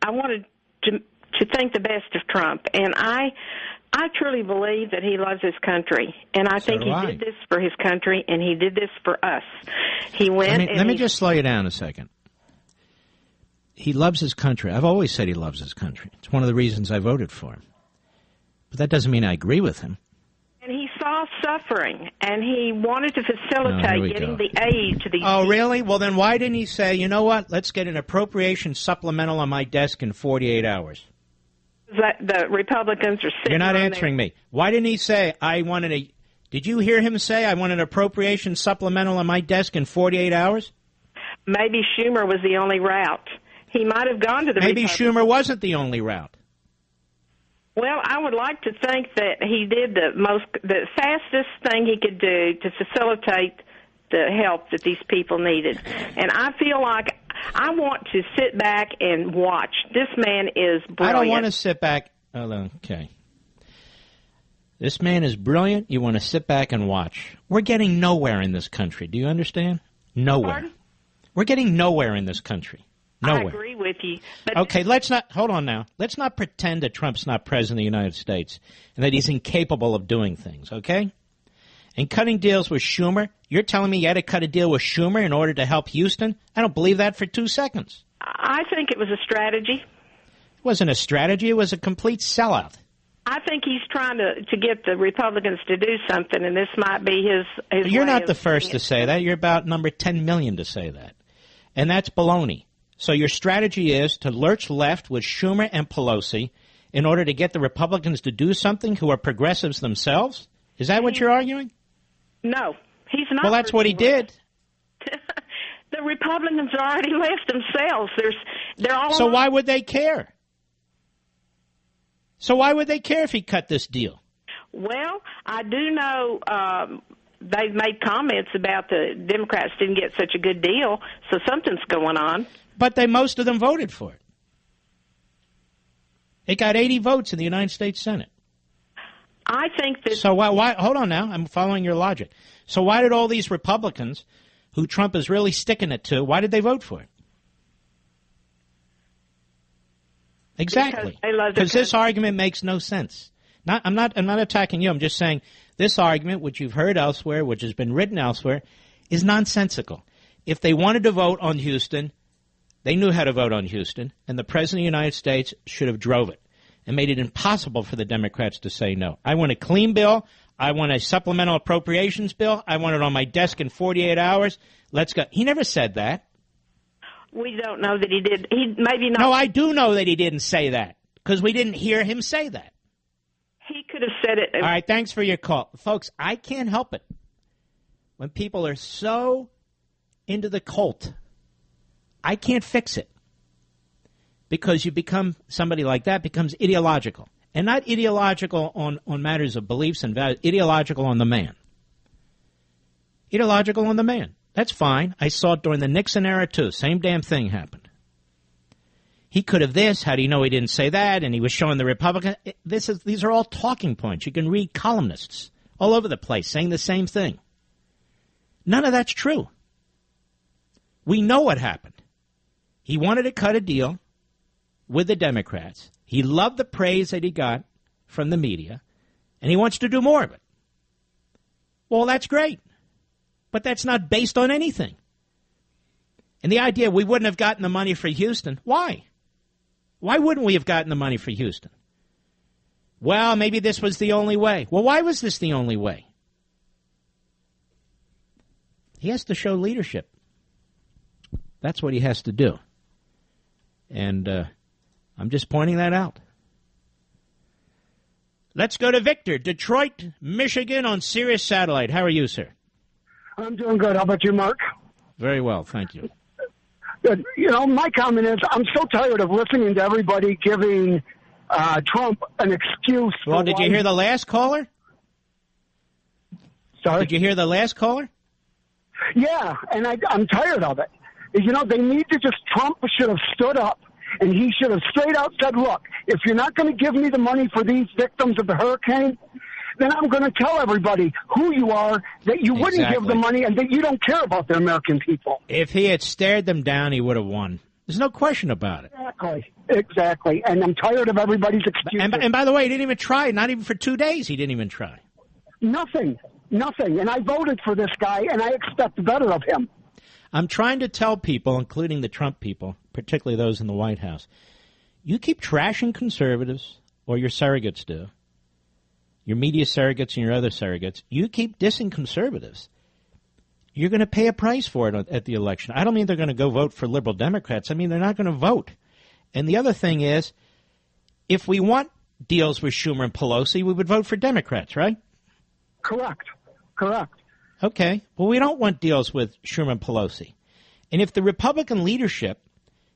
I wanted to think the best of Trump. And I truly believe that he loves his country, and I think he did this for his country, and he did this for us. He went. Let me just slow you down a second. He loves his country. I've always said he loves his country. It's one of the reasons I voted for him. But that doesn't mean I agree with him. And he saw suffering, and he wanted to facilitate getting the aid to these people. Really? Well, then why didn't he say, you know what, let's get an appropriation supplemental on my desk in 48 hours? That the Republicans are sitting. You're not answering me. Why didn't he say, did you hear him say, I want an appropriation supplemental on my desk in 48 hours? Maybe Schumer was the only route. He might have gone to the Maybe Republicans. Schumer wasn't the only route. Well, I would like to think that he did the fastest thing he could do to facilitate the help that these people needed. And I feel like I want to sit back and watch. This man is brilliant. I don't want to sit back. Okay. This man is brilliant. You want to sit back and watch. We're getting nowhere in this country. Do you understand? Nowhere. Pardon? We're getting nowhere in this country. Nowhere. I agree with you. But okay, hold on now. Let's not pretend that Trump's not president of the United States and that he's incapable of doing things, okay? And cutting deals with Schumer, you're telling me you had to cut a deal with Schumer in order to help Houston? I don't believe that for 2 seconds. I think it was a strategy. It wasn't a strategy. It was a complete sellout. I think he's trying to get the Republicans to do something, and this might be his You're way not of the first doing to it. say that. You're about number 10 million to say that. And that's baloney. So your strategy is to lurch left with Schumer and Pelosi in order to get the Republicans to do something who are progressives themselves? Is that what you're arguing? No, he's not. Well, that's what he did. The Republicans already left themselves. They're all. So why would they care? So why would they care if he cut this deal? Well, I do know they've made comments about the Democrats didn't get such a good deal, so something's going on. But most of them voted for it. It got 80 votes in the United States Senate. I think that. So why? Hold on now. I'm following your logic. So why did all these Republicans, who Trump is really sticking it to, why did they vote for it? Exactly. Because this argument makes no sense. I'm not attacking you. I'm just saying this argument, which you've heard elsewhere, which has been written elsewhere, is nonsensical. If they wanted to vote on Houston, they knew how to vote on Houston, and the President of the United States should have drove it and made it impossible for the Democrats to say no. I want a clean bill. I want a supplemental appropriations bill. I want it on my desk in 48 hours. Let's go. He never said that. We don't know that he did. He maybe not. No, I do know that he didn't say that because we didn't hear him say that. He could have said it. All right, thanks for your call. Folks, I can't help it. When people are so into the cult, I can't fix it. Because you become, somebody like that becomes ideological. And not ideological on matters of beliefs and values, ideological on the man. Ideological on the man. That's fine. I saw it during the Nixon era, too. Same damn thing happened. He could have this. How do you know he didn't say that? And he was showing the Republican. These are all talking points. You can read columnists all over the place saying the same thing. None of that's true. We know what happened. He wanted to cut a deal with the Democrats. He loved the praise that he got from the media, and he wants to do more of it. Well, that's great, but that's not based on anything. And the idea we wouldn't have gotten the money for Houston, why? Why wouldn't we have gotten the money for Houston? Well, maybe this was the only way. Well, why was this the only way? He has to show leadership. That's what he has to do. And I'm just pointing that out. Let's go to Victor, Detroit, Michigan, on Sirius Satellite. How are you, sir? I'm doing good. How about you, Mark? Very well, thank you. Good. You know, my comment is I'm so tired of listening to everybody giving Trump an excuse. Well, did you hear the last caller? Sorry? Did you hear the last caller? Yeah, and I'm tired of it. You know, they need to Trump should have stood up, and he should have straight out said, look, if you're not going to give me the money for these victims of the hurricane, then I'm going to tell everybody who you are, that you wouldn't give the money, and that you don't care about the American people. If he had stared them down, he would have won. There's no question about it. Exactly. And I'm tired of everybody's excuses. And by the way, he didn't even try. Not even for 2 days, he didn't even try. Nothing. And I voted for this guy, and I expect better of him. I'm trying to tell people, including the Trump people, particularly those in the White House, you keep trashing conservatives, or your surrogates do, your media surrogates and your other surrogates, you keep dissing conservatives, you're going to pay a price for it at the election. I don't mean they're going to go vote for liberal Democrats. I mean they're not going to vote. And the other thing is, if we want deals with Schumer and Pelosi, we would vote for Democrats, right? Correct. Okay. Well, we don't want deals with Schumer and Pelosi. And if the Republican leadership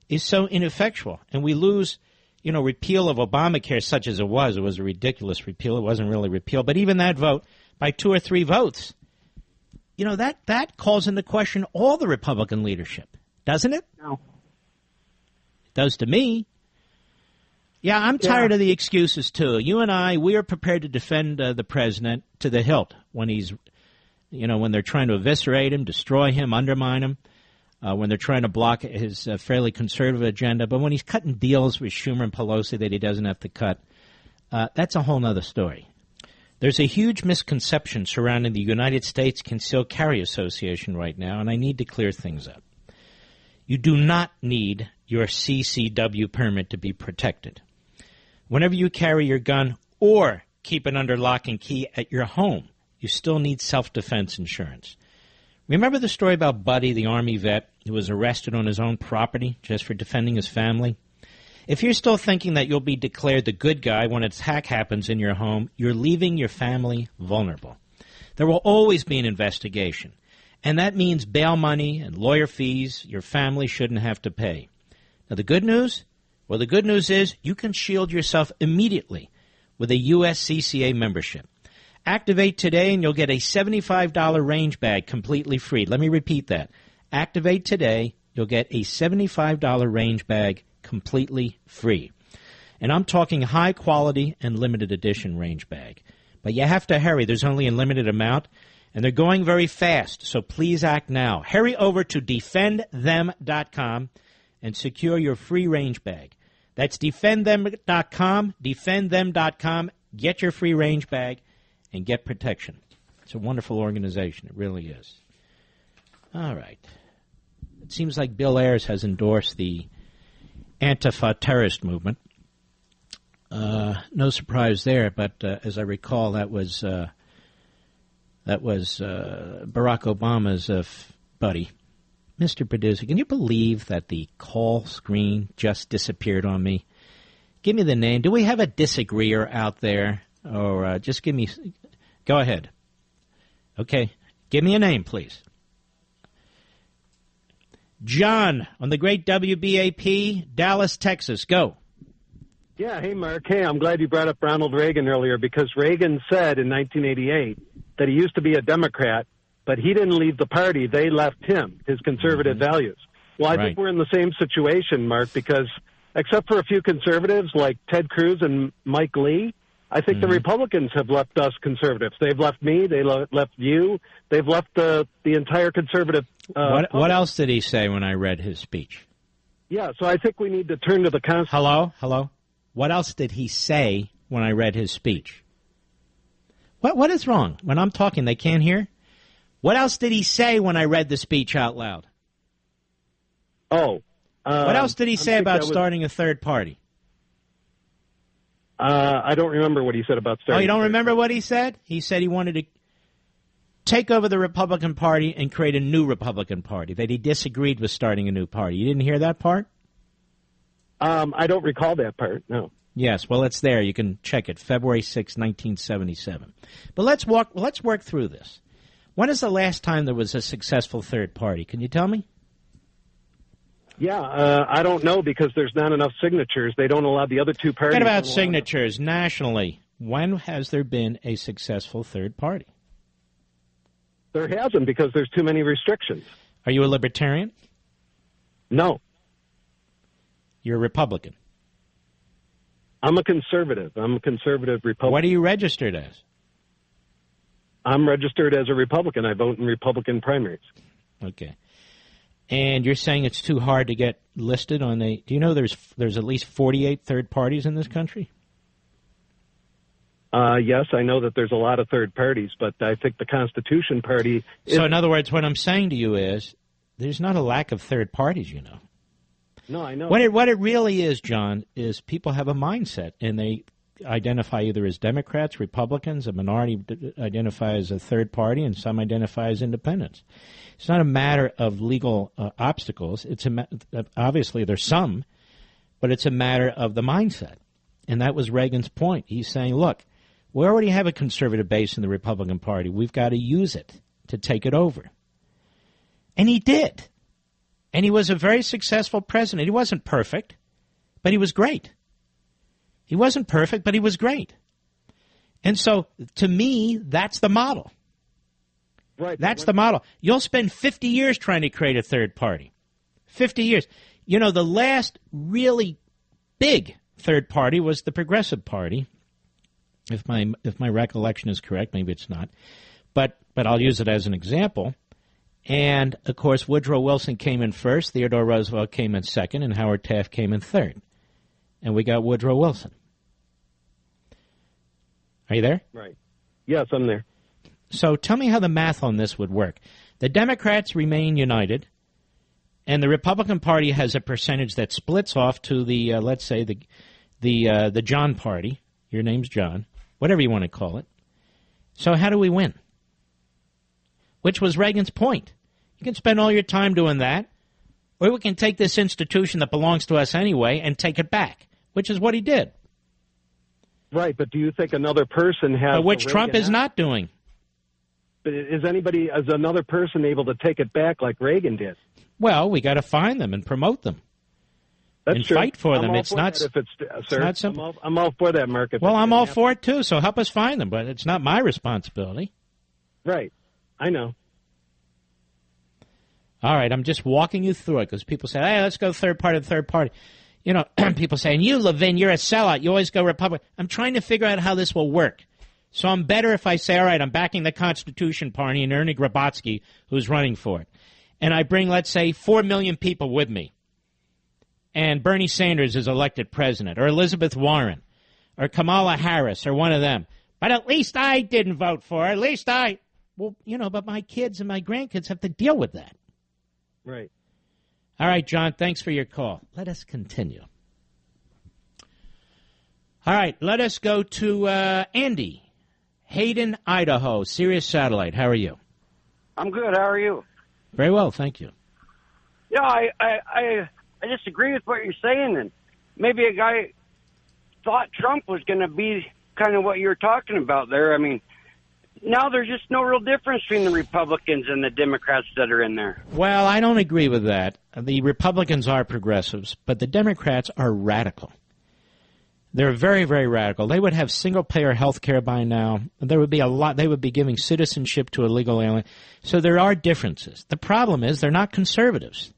is so ineffectual and we lose, repeal of Obamacare such as it was a ridiculous repeal. It wasn't really repeal. But even that vote by 2 or 3 votes, that calls into question all the Republican leadership, doesn't it? No. It does to me. Yeah, I'm tired of the excuses, too. You and I, we are prepared to defend the president to the hilt when he's, when they're trying to eviscerate him, destroy him, undermine him, when they're trying to block his fairly conservative agenda. But when he's cutting deals with Schumer and Pelosi that he doesn't have to cut, that's a whole other story. There's a huge misconception surrounding the United States Concealed Carry Association right now, and I need to clear things up. You do not need your CCW permit to be protected. Whenever you carry your gun or keep it under lock and key at your home, you still need self-defense insurance. Remember the story about Buddy, the Army vet, who was arrested on his own property just for defending his family? If you're still thinking that you'll be declared the good guy when an attack happens in your home, you're leaving your family vulnerable. There will always be an investigation, and that means bail money and lawyer fees your family shouldn't have to pay. Now, the good news? Well, the good news is you can shield yourself immediately with a USCCA membership. Activate today and you'll get a $75 range bag completely free. Let me repeat that. Activate today, you'll get a $75 range bag completely free. And I'm talking high quality and limited edition range bag. But you have to hurry. There's only a limited amount, and they're going very fast, so please act now. Hurry over to defendthem.com and secure your free range bag. That's defendthem.com, defendthem.com. Get your free range bag and get protection. It's a wonderful organization. It really is. All right. It seems like Bill Ayers has endorsed the Antifa terrorist movement. No surprise there, but as I recall, that was Barack Obama's buddy. Mr. Producer, can you believe that the call screen just disappeared on me? Give me the name. Do we have a disagreeer out there? Or just give me... Go ahead. Okay. Give me a name, please. John on the great WBAP, Dallas, Texas. Go. Yeah, hey, Mark. Hey, I'm glad you brought up Ronald Reagan earlier because Reagan said in 1988 that he used to be a Democrat, but he didn't leave the party. They left him, his conservative values. Well, I think we're in the same situation, Mark, because except for a few conservatives like Ted Cruz and Mike Lee, I think the Republicans have left us conservatives. They've left me. They left you. They've left the entire conservative. What else did he say when I read his speech? Yeah, so I think we need to turn to the Constitution. Hello? What else did he say when I read his speech? What is wrong? When I'm talking, they can't hear? What else did he say when I read the speech out loud? What else did he say about starting a third party? I don't remember what he said about starting. Oh, you don't remember what he said? He said he wanted to take over the Republican Party and create a new Republican Party, that he disagreed with starting a new party. You didn't hear that part? I don't recall that part, no. Yes, well, it's there. You can check it, February 6, 1977. But let's work through this. When is the last time there was a successful third party? Can you tell me? Yeah, I don't know because there's not enough signatures. They don't allow the other two parties. Forget about signatures nationally. When has there been a successful third party? There hasn't because there's too many restrictions. Are you a libertarian? No. You're a Republican? I'm a conservative. I'm a conservative Republican. What are you registered as? I'm registered as a Republican. I vote in Republican primaries. Okay. And you're saying it's too hard to get listed on a... Do you know there's at least 48 third parties in this country? Yes, I know that there's a lot of third parties, but I think the Constitution Party... So in other words, what I'm saying to you is there's not a lack of third parties, you know. No, I know. What it really is, John, is people have a mindset, and they identify either as Democrats, Republicans, a minority identify as a third party, and some identify as independents. It's not a matter of legal obstacles. Obviously there's some, but it's a matter of the mindset. And that was Reagan's point. He's saying, look, we already have a conservative base in the Republican Party. We've got to use it to take it over. And he did. And he was a very successful president. He wasn't perfect, but he was great. He wasn't perfect, but he was great. And so, to me, that's the model. Right. That's the model. You'll spend 50 years trying to create a third party. 50 years. You know, the last really big third party was the Progressive Party. If my recollection is correct, maybe it's not. But I'll use it as an example. And, of course, Woodrow Wilson came in first, Theodore Roosevelt came in second, and Howard Taft came in third. And we got Woodrow Wilson. Are you there? Right. Yes, I'm there. So tell me how the math on this would work. The Democrats remain united, and the Republican Party has a percentage that splits off to the, let's say, the John Party. Your name's John. Whatever you want to call it. So how do we win? Which was Reagan's point. You can spend all your time doing that, or we can take this institution that belongs to us anyway and take it back, which is what he did. Right, but do you think another person has... But which Trump is not doing. But is another person able to take it back like Reagan did? Well, we got to find them and promote them. That's and true. fight for them. It's not simple. I'm all for that, Mark. Well, I'm all for it, too, so help us find them, but it's not my responsibility. Right. I know. All right, I'm just walking you through it because people say, hey, let's go third party. You know, people say, and you, Levin, you're a sellout. You always go Republican. I'm trying to figure out how this will work. So I'm better if I say, all right, I'm backing the Constitution Party and Ernie Grabotsky, who's running for it. And I bring, let's say, 4 million people with me. And Bernie Sanders is elected president, or Elizabeth Warren, or Kamala Harris, or one of them. But at least I didn't vote for her. At least I... Well, you know, but my kids and my grandkids have to deal with that. Right. All right, John, thanks for your call. Let us continue. All right, let us go to Andy, Hayden, Idaho, Sirius Satellite. How are you? I'm good. How are you? Very well, thank you. Yeah, I disagree with what you're saying, and maybe a guy thought Trump was going to be kind of what you're talking about there. I mean, now there's just no real difference between the Republicans and the Democrats that are in there. Well, I don't agree with that. The Republicans are progressives, but the Democrats are radical. They're very, very radical. They would have single-payer health care by now. There would be a lot. They would be giving citizenship to illegal aliens. So there are differences. The problem is they're not conservatives,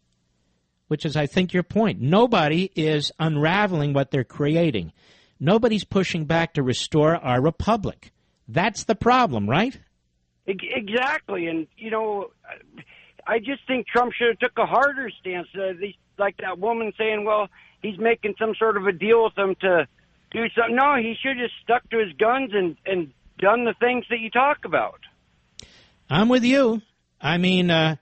which is, I think, your point. Nobody is unraveling what they're creating. Nobody's pushing back to restore our republic. That's the problem, right? Exactly. And, you know, I just think Trump should have took a harder stance. Like that woman saying, well, he's making some sort of a deal with them to do something. No, he should have just stuck to his guns and done the things that you talk about. I'm with you. I mean,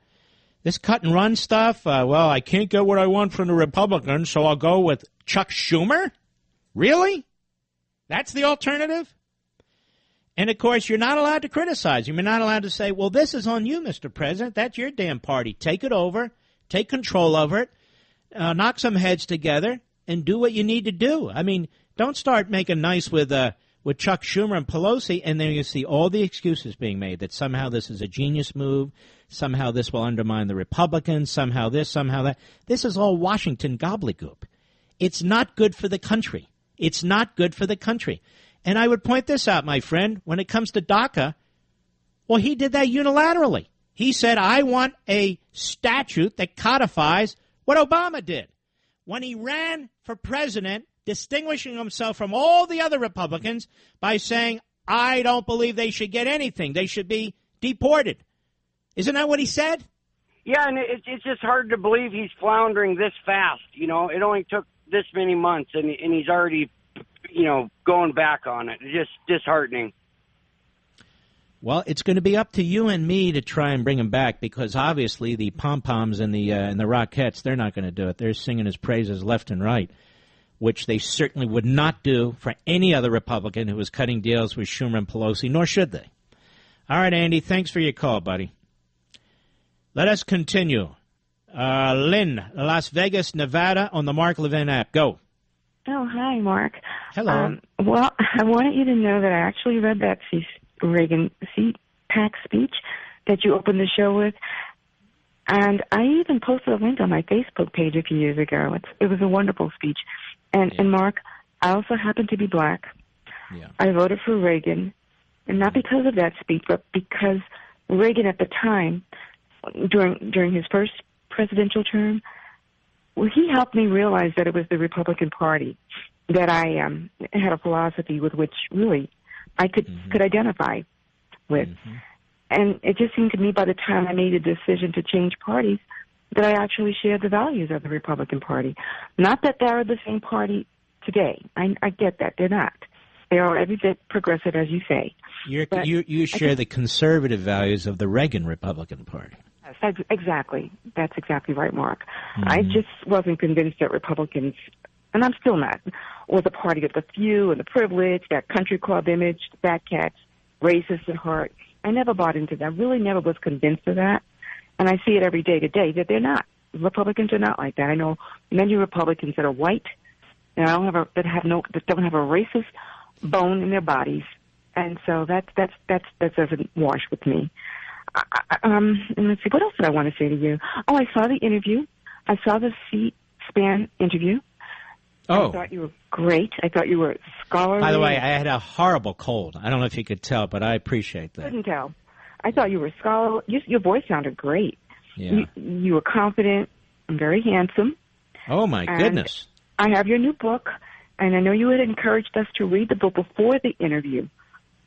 this cut and run stuff, well, I can't get what I want from the Republicans, so I'll go with Chuck Schumer? Really? That's the alternative? And, of course, you're not allowed to criticize. You're not allowed to say, well, this is on you, Mr. President. That's your damn party. Take it over. Take control over it. Knock some heads together and do what you need to do. I mean, don't start making nice with Chuck Schumer and Pelosi, and then you see all the excuses being made that somehow this is a genius move, somehow this will undermine the Republicans, somehow this, somehow that. This is all Washington gobbledygook. It's not good for the country. It's not good for the country. And I would point this out, my friend, when it comes to DACA, well, he did that unilaterally. He said, I want a statute that codifies what Obama did. When he ran for president, distinguishing himself from all the other Republicans by saying, I don't believe they should get anything. They should be deported. Isn't that what he said? Yeah, and it's just hard to believe he's floundering this fast. You know, it only took this many months, and he's already, you know, going back on it. It's just disheartening. Well, it's going to be up to you and me to try and bring him back because obviously the pom-poms and the Rockettes, they're not going to do it. They're singing his praises left and right. which they certainly would not do for any other Republican who was cutting deals with Schumer and Pelosi, nor should they. All right, Andy, thanks for your call, buddy. Let us continue. Lynn, Las Vegas, Nevada, on the Mark Levin app. Go. Oh, hi, Mark. Hello. Well, I wanted you to know that I actually read that Reagan CPAC speech that you opened the show with, and I even posted a link on my Facebook page a few years ago. It was a wonderful speech. And Mark, I also happen to be black. Yeah. I voted for Reagan, and not because of that speech, but because Reagan at the time, during his first presidential term, well, he helped me realize that it was the Republican Party that I had a philosophy with which really I could identify with. Mm-hmm. And it just seemed to me by the time I made a decision to change parties that I actually shared the values of the Republican Party. Not that they're the same party today. I get that. They're not. They are every bit progressive, as you say. You share the conservative values of the Reagan Republican Party. Yes, exactly. That's exactly right, Mark. Mm-hmm. I just wasn't convinced that Republicans, and I'm still not, was a party of the few and the privileged, that country club image, the fat cats, racist at heart. I never bought into that. I really never was convinced of that. And I see it every day to day that they're not. Republicans are not like that. I know many Republicans that are white and that don't have a racist bone in their bodies. And so that doesn't wash with me. And let's see, what else did I want to say to you? Oh, I saw the interview. I saw the C-SPAN interview. Oh. I thought you were great. I thought you were scholarly. By the way, I had a horrible cold. I don't know if you could tell, but I appreciate that. Couldn't tell. I thought you were scholarly. Your voice sounded great. Yeah. You were confident and very handsome. Oh, my goodness. I have your new book, and I know you had encouraged us to read the book before the interview,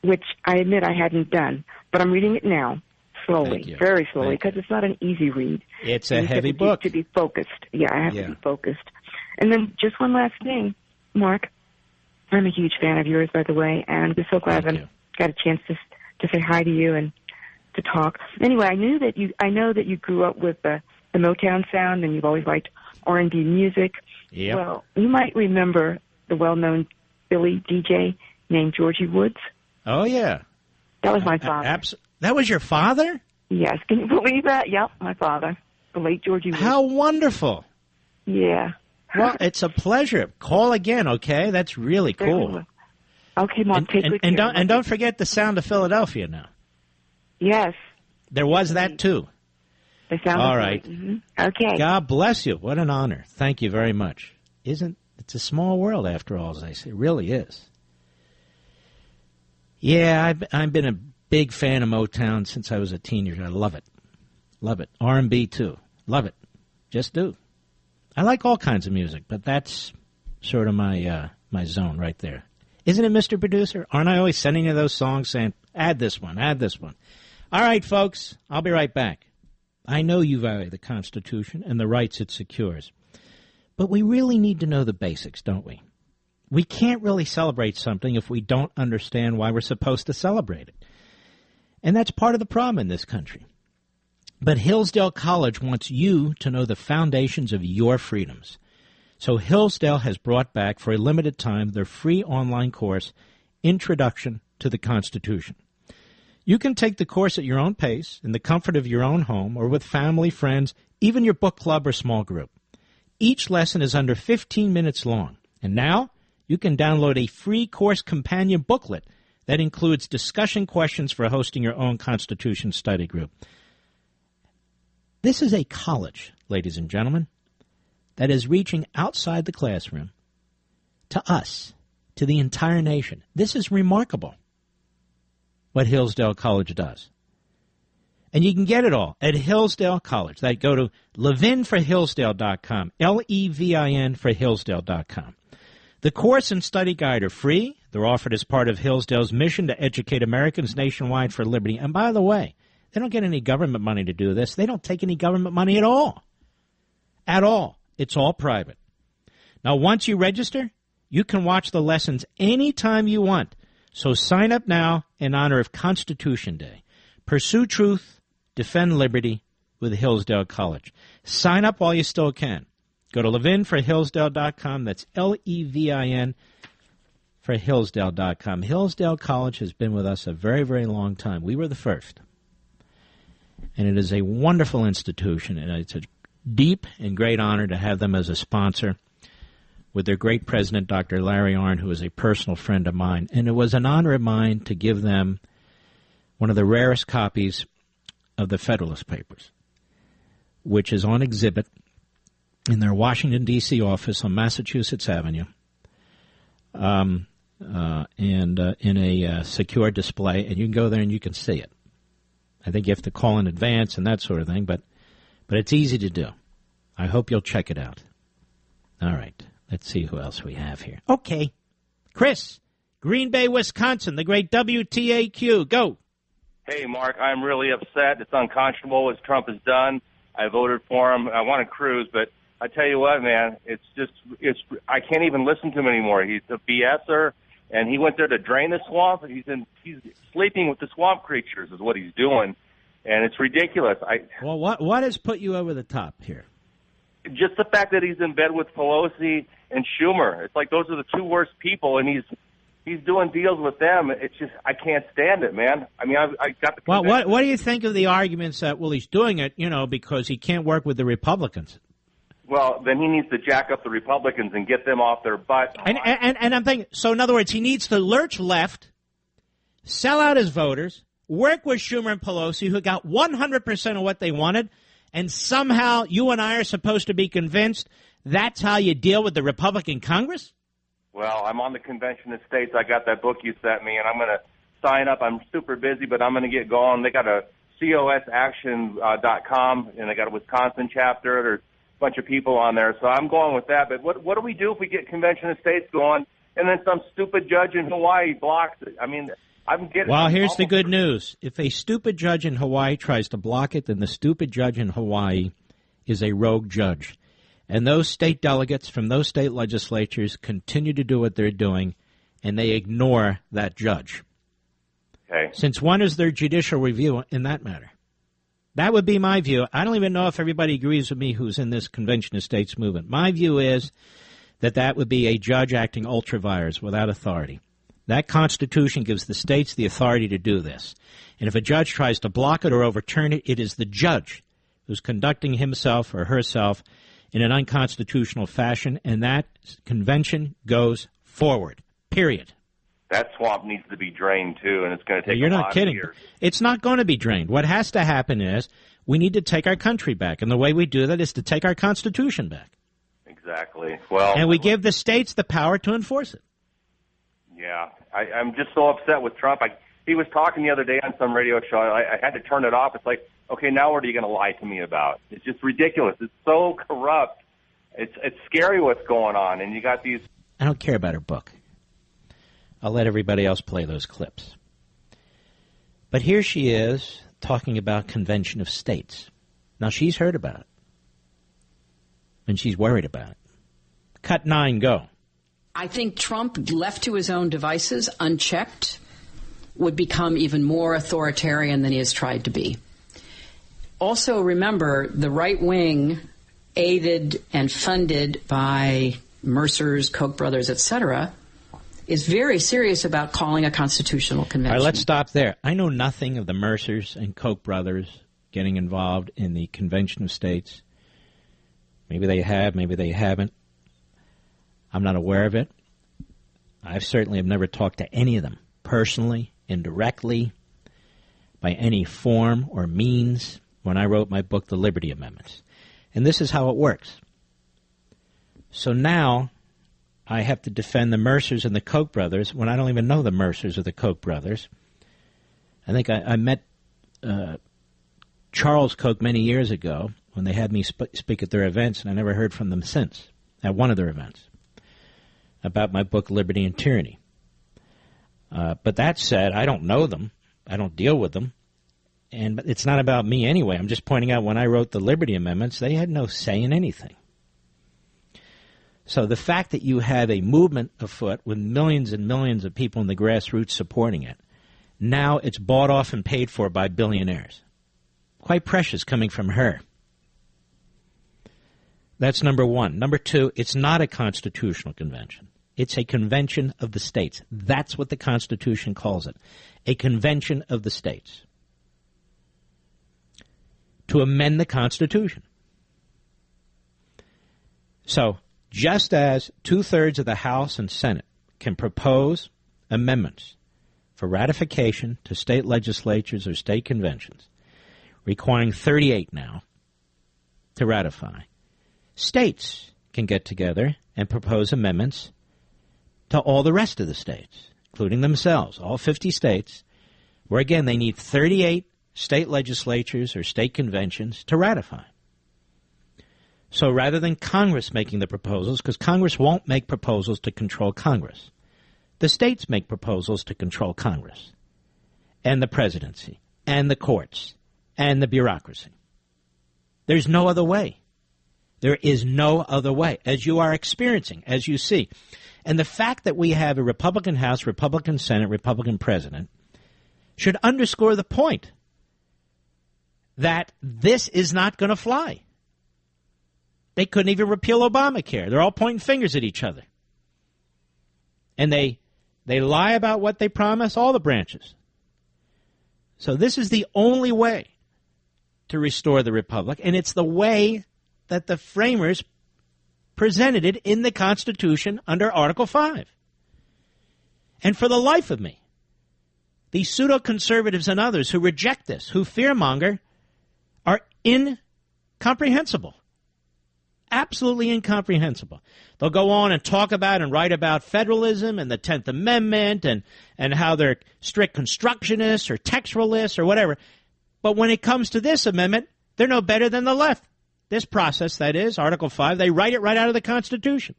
which I admit I hadn't done, but I'm reading it now. Slowly, very slowly, because it's not an easy read. It's a heavy book. To be focused. Yeah, I have to be focused. And then just one last thing, Mark. I'm a huge fan of yours, by the way, and I'm just so glad I got a chance to say hi to you and to talk. Anyway, I know that you grew up with the Motown sound, and you've always liked R&B music. Yeah. Well, you might remember the well-known Philly DJ named Georgie Woods. Oh, yeah. That was my father. That was your father? Yes. Can you believe that? Yep, my father, the late Georgie Woods. How wonderful. Yeah. Well, it's a pleasure. Call again, okay? That's really cool. Okay, Mom, take good care. And don't forget the sound of Philadelphia now. Yes. There was that, too. The sound All right. Mm-hmm. Okay. God bless you. What an honor. Thank you very much. It's a small world, after all, as I say. It really is. Yeah, I've been a big fan of Motown since I was a teenager. I love it. Love it. R&B, too. Love it. Just do. I like all kinds of music, but that's sort of my zone right there. Isn't it, Mr. Producer? Aren't I always sending you those songs saying, add this one, add this one? All right, folks, I'll be right back. I know you value the Constitution and the rights it secures, but we really need to know the basics, don't we? We can't really celebrate something if we don't understand why we're supposed to celebrate it. And that's part of the problem in this country. But Hillsdale College wants you to know the foundations of your freedoms. So Hillsdale has brought back for a limited time their free online course, Introduction to the Constitution. You can take the course at your own pace, in the comfort of your own home, or with family, friends, even your book club or small group. Each lesson is under 15 minutes long. And now you can download a free course companion booklet that includes discussion questions for hosting your own Constitution study group. This is a college, ladies and gentlemen, that is reaching outside the classroom to us, to the entire nation. This is remarkable, what Hillsdale College does. And you can get it all at Hillsdale College. Go to levinforhillsdale.com, Levin for Hillsdale.com. The course and study guide are free. They're offered as part of Hillsdale's mission to educate Americans nationwide for liberty. And by the way, they don't get any government money to do this. They don't take any government money at all. At all. It's all private. Now, once you register, you can watch the lessons anytime you want. So sign up now in honor of Constitution Day. Pursue truth, defend liberty with Hillsdale College. Sign up while you still can. Go to levinforhillsdale.com. That's Levin for Hillsdale.com. Hillsdale College has been with us a very, very long time. We were the first. And it is a wonderful institution, and it's a deep and great honor to have them as a sponsor with their great president, Dr. Larry Arnn, who is a personal friend of mine. And it was an honor of mine to give them one of the rarest copies of the Federalist Papers, which is on exhibit in their Washington, D.C. office on Massachusetts Avenue, and in a secure display, and you can go there and you can see it. I think you have to call in advance and that sort of thing, but it's easy to do. I hope you'll check it out. All right, let's see who else we have here. Okay, Chris, Green Bay, Wisconsin, the great WTAQ. Go. Hey, Mark, I'm really upset. It's unconscionable what Trump has done. I voted for him. I wanted Cruz, but I tell you what, man, I can't even listen to him anymore. He's a BSer, and he went there to drain the swamp. He's sleeping with the swamp creatures is what he's doing, and it's ridiculous. Well, what has put you over the top here? Just the fact that he's in bed with Pelosi and Schumer. It's like those are the two worst people, and he's doing deals with them. It's just I can't stand it, man. I mean, I got the. Well, what do you think of the arguments that he's doing it, because he can't work with the Republicans? Well, then he needs to jack up the Republicans and get them off their butt. And I'm thinking, so in other words, he needs to lurch left, sell out his voters, work with Schumer and Pelosi, who got 100% of what they wanted, and somehow you and I are supposed to be convinced that's how you deal with the Republican Congress? Well, I'm on the Convention of States. I got that book you sent me, and I'm going to sign up. I'm super busy, but I'm going to get going. They got a cosaction.com, and they got a Wisconsin chapter. There's bunch of people on there, so I'm going with that. But what do we do if we get Convention of States going and then some stupid judge in Hawaii blocks it? I mean, I'm getting... Well, here's the good news. If a stupid judge in Hawaii tries to block it, then the stupid judge in Hawaii is a rogue judge. And those state delegates from those state legislatures continue to do what they're doing, and they ignore that judge. Okay. Since when is there judicial review in that matter? That would be my view. I don't even know if everybody agrees with me who's in this Convention of States movement. My view is that would be a judge acting ultra vires without authority. That Constitution gives the states the authority to do this. And if a judge tries to block it or overturn it, it is the judge who's conducting himself or herself in an unconstitutional fashion, and that convention goes forward, period. That swamp needs to be drained, too, and it's going to take You're a lot not kidding. of years. It's not going to be drained. What has to happen is we need to take our country back, and the way we do that is to take our Constitution back. Exactly. Well, and we give the states the power to enforce it. Yeah. I'm just so upset with Trump. He was talking the other day on some radio show. I had to turn it off. It's like, okay, now what are you going to lie to me about? It's just ridiculous. It's so corrupt. It's scary what's going on, and you got these... I don't care about her book. I'll let everybody else play those clips. But here she is talking about Convention of States. Now, she's heard about it. And she's worried about it. Cut 9, go. I think Trump, left to his own devices, unchecked, would become even more authoritarian than he has tried to be. Also, remember, the right wing, aided and funded by Mercers, Koch brothers, etc., is very serious about calling a constitutional convention. All right, let's stop there. I know nothing of the Mercers and Koch brothers getting involved in the Convention of States. Maybe they have, maybe they haven't. I'm not aware of it. I certainly have never talked to any of them personally, indirectly, by any form or means when I wrote my book, The Liberty Amendments. And this is how it works. So now I have to defend the Mercers and the Koch brothers when I don't even know the Mercers or the Koch brothers. I think I met Charles Koch many years ago when they had me speak at their events, and I never heard from them since, at one of their events, about my book, Liberty and Tyranny. But that said, I don't know them. I don't deal with them. And it's not about me anyway. I'm just pointing out when I wrote the Liberty Amendments, they had no say in anything. So the fact that you have a movement afoot with millions and millions of people in the grassroots supporting it, now it's bought off and paid for by billionaires. Quite precious coming from her. That's number one. Number two, it's not a constitutional convention. It's a convention of the states. That's what the Constitution calls it. A convention of the states. To amend the Constitution. So, just as 2/3 of the House and Senate can propose amendments for ratification to state legislatures or state conventions, requiring 38 now to ratify, states can get together and propose amendments to all the rest of the states, including themselves, all 50 states, where, again, they need 38 state legislatures or state conventions to ratify. So rather than Congress making the proposals, because Congress won't make proposals to control Congress, the states make proposals to control Congress and the presidency and the courts and the bureaucracy. There's no other way. There is no other way, as you are experiencing, as you see. And the fact that we have a Republican House, Republican Senate, Republican President should underscore the point that this is not going to fly. They couldn't even repeal Obamacare. They're all pointing fingers at each other. And they lie about what they promise, all the branches. So this is the only way to restore the Republic, and it's the way that the framers presented it in the Constitution under Article 5. And for the life of me, these pseudo-conservatives and others who reject this, who fearmonger, are incomprehensible. Absolutely incomprehensible. They'll go on and talk about and write about federalism and the 10th Amendment and how they're strict constructionists or textualists or whatever. But when it comes to this amendment, they're no better than the left. This process, that is, Article 5, they write it right out of the Constitution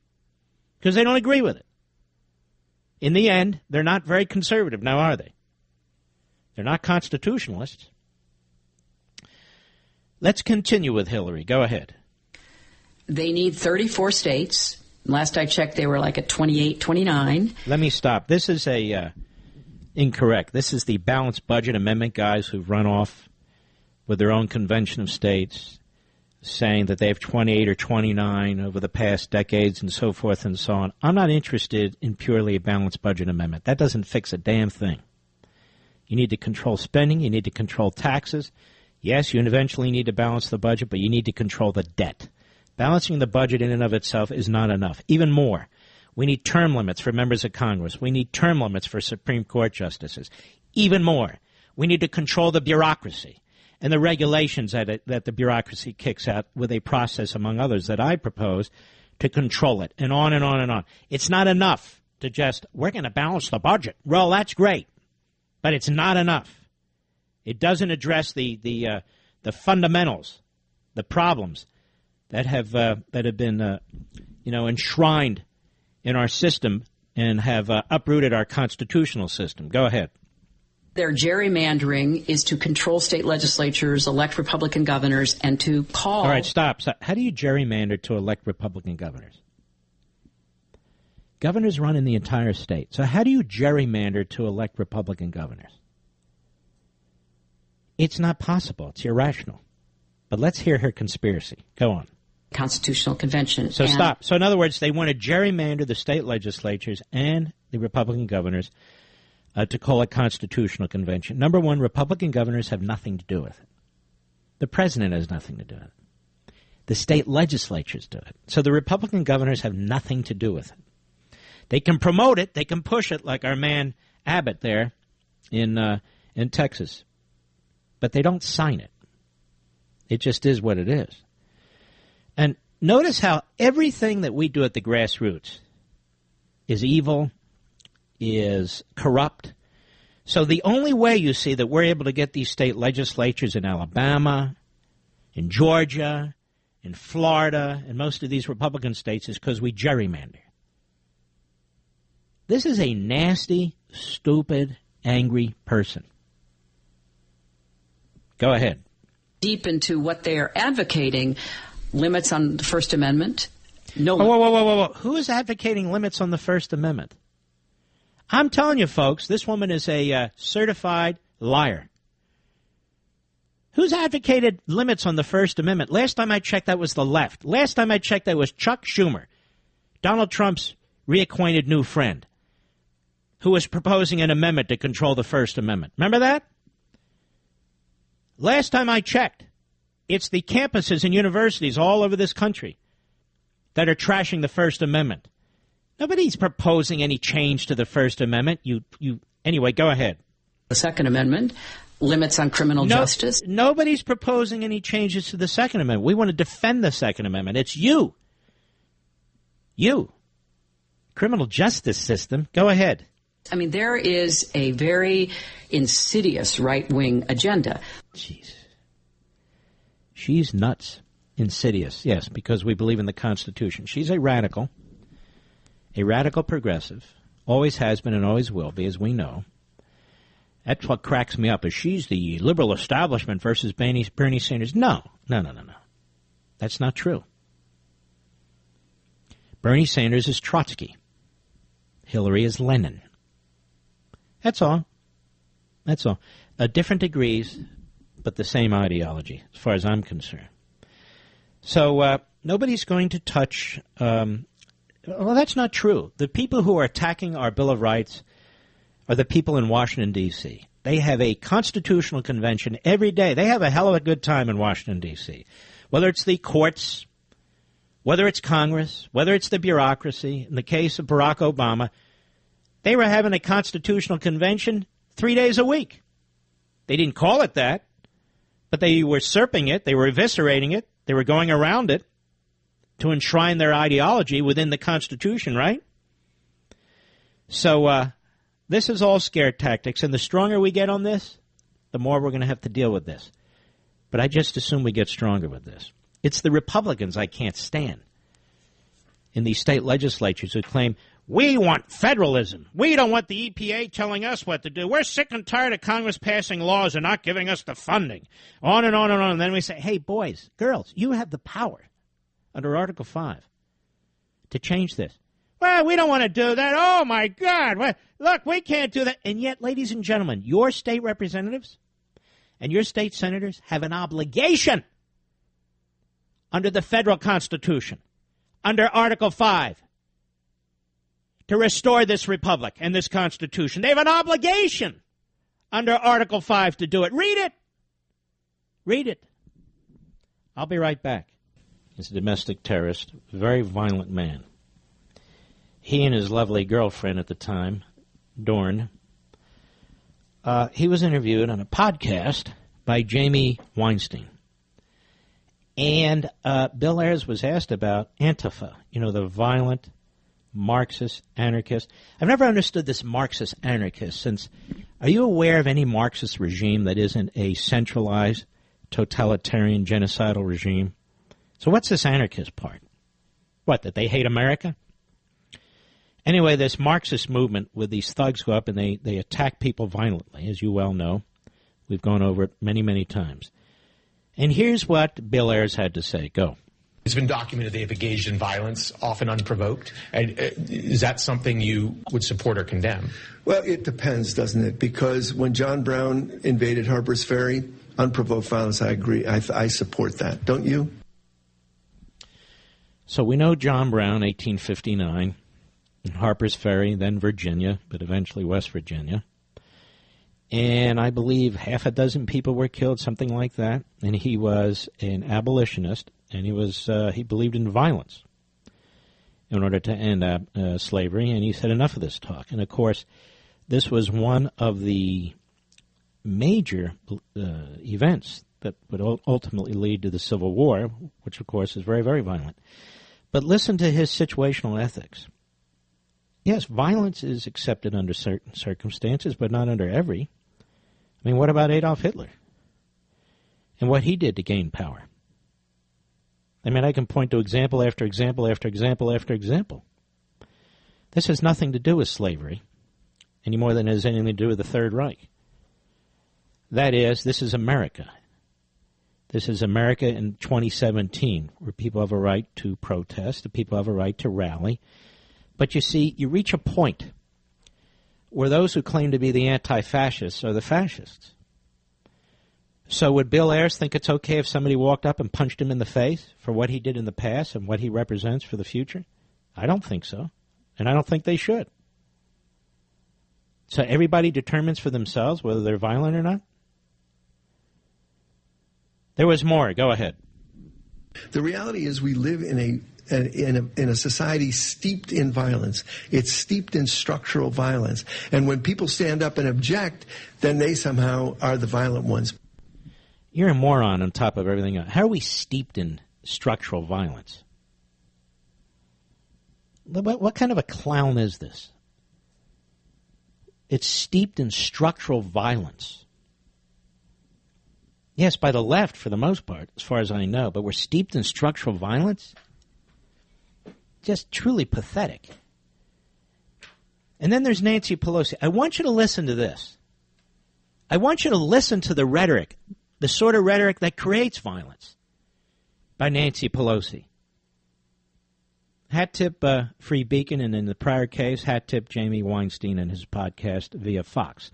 because they don't agree with it. In the end, they're not very conservative, now are they? They're not constitutionalists. Let's continue with Hillary. Go ahead. They need 34 states. Last I checked, they were like at 28, 29. Let me stop. This is incorrect. This is the balanced budget amendment guys who've run off with their own convention of states, saying that they have 28 or 29 over the past decades and so forth and so on. I'm not interested in purely a balanced budget amendment. That doesn't fix a damn thing. You need to control spending. You need to control taxes. Yes, you eventually need to balance the budget, but you need to control the debt. Balancing the budget in and of itself is not enough. Even more, we need term limits for members of Congress. We need term limits for Supreme Court justices. Even more, we need to control the bureaucracy and the regulations that the bureaucracy kicks out with a process, among others, that I propose to control it, and on and on and on. It's not enough to just, we're going to balance the budget. Well, that's great, but it's not enough. It doesn't address the fundamentals, the problems that have been enshrined in our system and have uprooted our constitutional system. Go ahead. Their gerrymandering is to control state legislatures, elect Republican governors, and to call... All right, stop. How do you gerrymander to elect Republican governors? Governors run in the entire state. So how do you gerrymander to elect Republican governors? It's not possible. It's irrational. But let's hear her conspiracy. Go on. Constitutional convention. So stop. So in other words, they want to gerrymander the state legislatures and the Republican governors to call a constitutional convention. Number one, Republican governors have nothing to do with it. The president has nothing to do with it. The state legislatures do it. So the Republican governors have nothing to do with it. They can promote it. They can push it like our man Abbott there in Texas. But they don't sign it. It just is what it is. And notice how everything that we do at the grassroots is evil, is corrupt. So the only way you see that we're able to get these state legislatures in Alabama, in Georgia, in Florida, and most of these Republican states is because we gerrymander. This is a nasty, stupid, angry person. Go ahead. Deep into what they are advocating, limits on the First Amendment. No. Whoa. Who is advocating limits on the First Amendment? I'm telling you, folks, this woman is a certified liar Who's advocated limits on the First Amendment? Last time I checked, that was the left. Last time I checked, that was Chuck Schumer, Donald Trump's reacquainted new friend, who was proposing an amendment to control the First Amendment. Remember that? Last time I checked, it's the campuses and universities all over this country that are trashing the First Amendment. Nobody's proposing any change to the First Amendment. Anyway, go ahead. The Second Amendment, limits on criminal justice. Nobody's proposing any changes to the Second Amendment. We want to defend the Second Amendment. It's you. You. Criminal justice system. Go ahead. I mean, there is a very insidious right-wing agenda. Jeez. She's nuts. Insidious, yes, because we believe in the Constitution. She's a radical progressive, always has been and always will be, as we know. That's what cracks me up, is she's the liberal establishment versus Bernie Sanders. No. That's not true. Bernie Sanders is Trotsky. Hillary is Lenin. That's all. Different degrees, but the same ideology, as far as I'm concerned. So nobody's going to touch... well, that's not true. The people who are attacking our Bill of Rights are the people in Washington, D.C. They have a constitutional convention every day. They have a hell of a good time in Washington, D.C. Whether it's the courts, whether it's Congress, whether it's the bureaucracy. In the case of Barack Obama, they were having a constitutional convention 3 days a week. They didn't call it that, but they were usurping it. They were eviscerating it. They were going around it to enshrine their ideology within the Constitution, right? So this is all scare tactics, and the stronger we get on this, the more we're going to have to deal with this. But I just assume we get stronger with this. It's the Republicans I can't stand in these state legislatures who claim, we want federalism. We don't want the EPA telling us what to do. We're sick and tired of Congress passing laws and not giving us the funding. On and on and on. And then we say, hey, boys, girls, you have the power under Article 5 to change this. Well, we don't want to do that. Oh, my God. Well, look, we can't do that. And yet, ladies and gentlemen, your state representatives and your state senators have an obligation under the federal Constitution, under Article 5, to restore this republic and this Constitution. They have an obligation under Article 5 to do it. Read it. Read it. I'll be right back. He's a domestic terrorist, a very violent man. He and his lovely girlfriend at the time, Dorn, he was interviewed on a podcast by Jamie Weinstein. And Bill Ayers was asked about Antifa, the violent Marxist anarchist. I've never understood this Marxist anarchist since. Are you aware of any Marxist regime that isn't a centralized, totalitarian, genocidal regime? So what's this anarchist part? What, that they hate America? Anyway, this Marxist movement with these thugs go up and they attack people violently, as you well know. We've gone over it many, many times. And here's what Bill Ayers had to say. Go. It's been documented they've engaged in violence, often unprovoked. And is that something you would support or condemn? Well, it depends, doesn't it? Because when John Brown invaded Harper's Ferry, unprovoked violence, I agree. I support that. Don't you? So we know John Brown, 1859, in Harper's Ferry, then Virginia, but eventually West Virginia. And I believe half a dozen people were killed, something like that. And he was an abolitionist, and he believed in violence in order to end slavery. And he said, enough of this talk. And, of course, this was one of the major events that would ultimately lead to the Civil War, which, of course, is very, very violent. But listen to his situational ethics. Yes, violence is accepted under certain circumstances, but not under every. I mean, what about Adolf Hitler and what he did to gain power? I mean, I can point to example after example after example after example. This has nothing to do with slavery, any more than it has anything to do with the Third Reich. That is, this is America. This is America in 2017, where people have a right to protest, the people have a right to rally. But you see, you reach a point where those who claim to be the anti-fascists are the fascists. So would Bill Ayers think it's okay if somebody walked up and punched him in the face for what he did in the past and what he represents for the future? I don't think so. And I don't think they should. So everybody determines for themselves whether they're violent or not? There was more. Go ahead. The reality is we live in a society steeped in violence. It's steeped in structural violence. And when people stand up and object, then they somehow are the violent ones. You're a moron on top of everything else. How are we steeped in structural violence? What kind of a clown is this? It's steeped in structural violence. Yes, by the left for the most part, as far as I know, but we're steeped in structural violence? Just truly pathetic. And then there's Nancy Pelosi. I want you to listen to this. I want you to listen to the rhetoric, the sort of rhetoric that creates violence by Nancy Pelosi. Hat tip Free Beacon, and in the prior case, hat tip Jamie Weinstein and his podcast via Fox.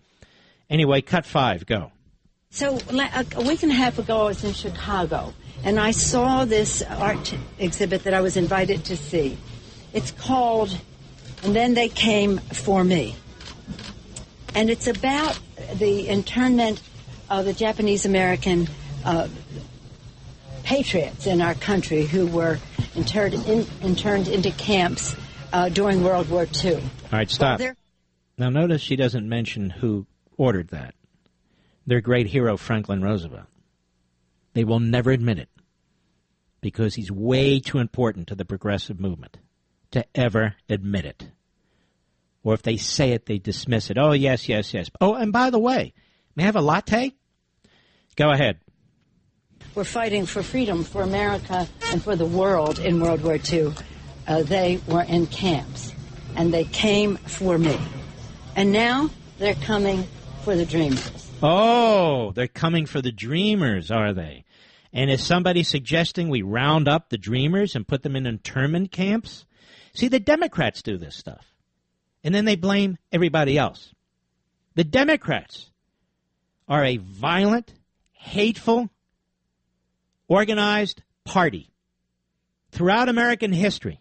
Anyway, cut 5, go. So a week and a half ago, I was in Chicago, and I saw this art exhibit that I was invited to see. It's called And Then They Came For Me. And it's about the internment of the Japanese-American patriots in our country who were interned into camps during World War II. All right, stop. Now notice she doesn't mention who ordered that. Their great hero, Franklin Roosevelt. They will never admit it because he's way too important to the progressive movement to ever admit it. Or if they say it, they dismiss it. Oh, yes, yes, yes. Oh, and by the way, may I have a latte? Go ahead. We're fighting for freedom for America and for the world in World War II. They were in camps, and they came for me. And now they're coming for the Dreamers. Oh, they're coming for the Dreamers, are they? And is somebody suggesting we round up the Dreamers and put them in internment camps? See, the Democrats do this stuff. And then they blame everybody else. The Democrats are a violent, hateful, organized party throughout American history.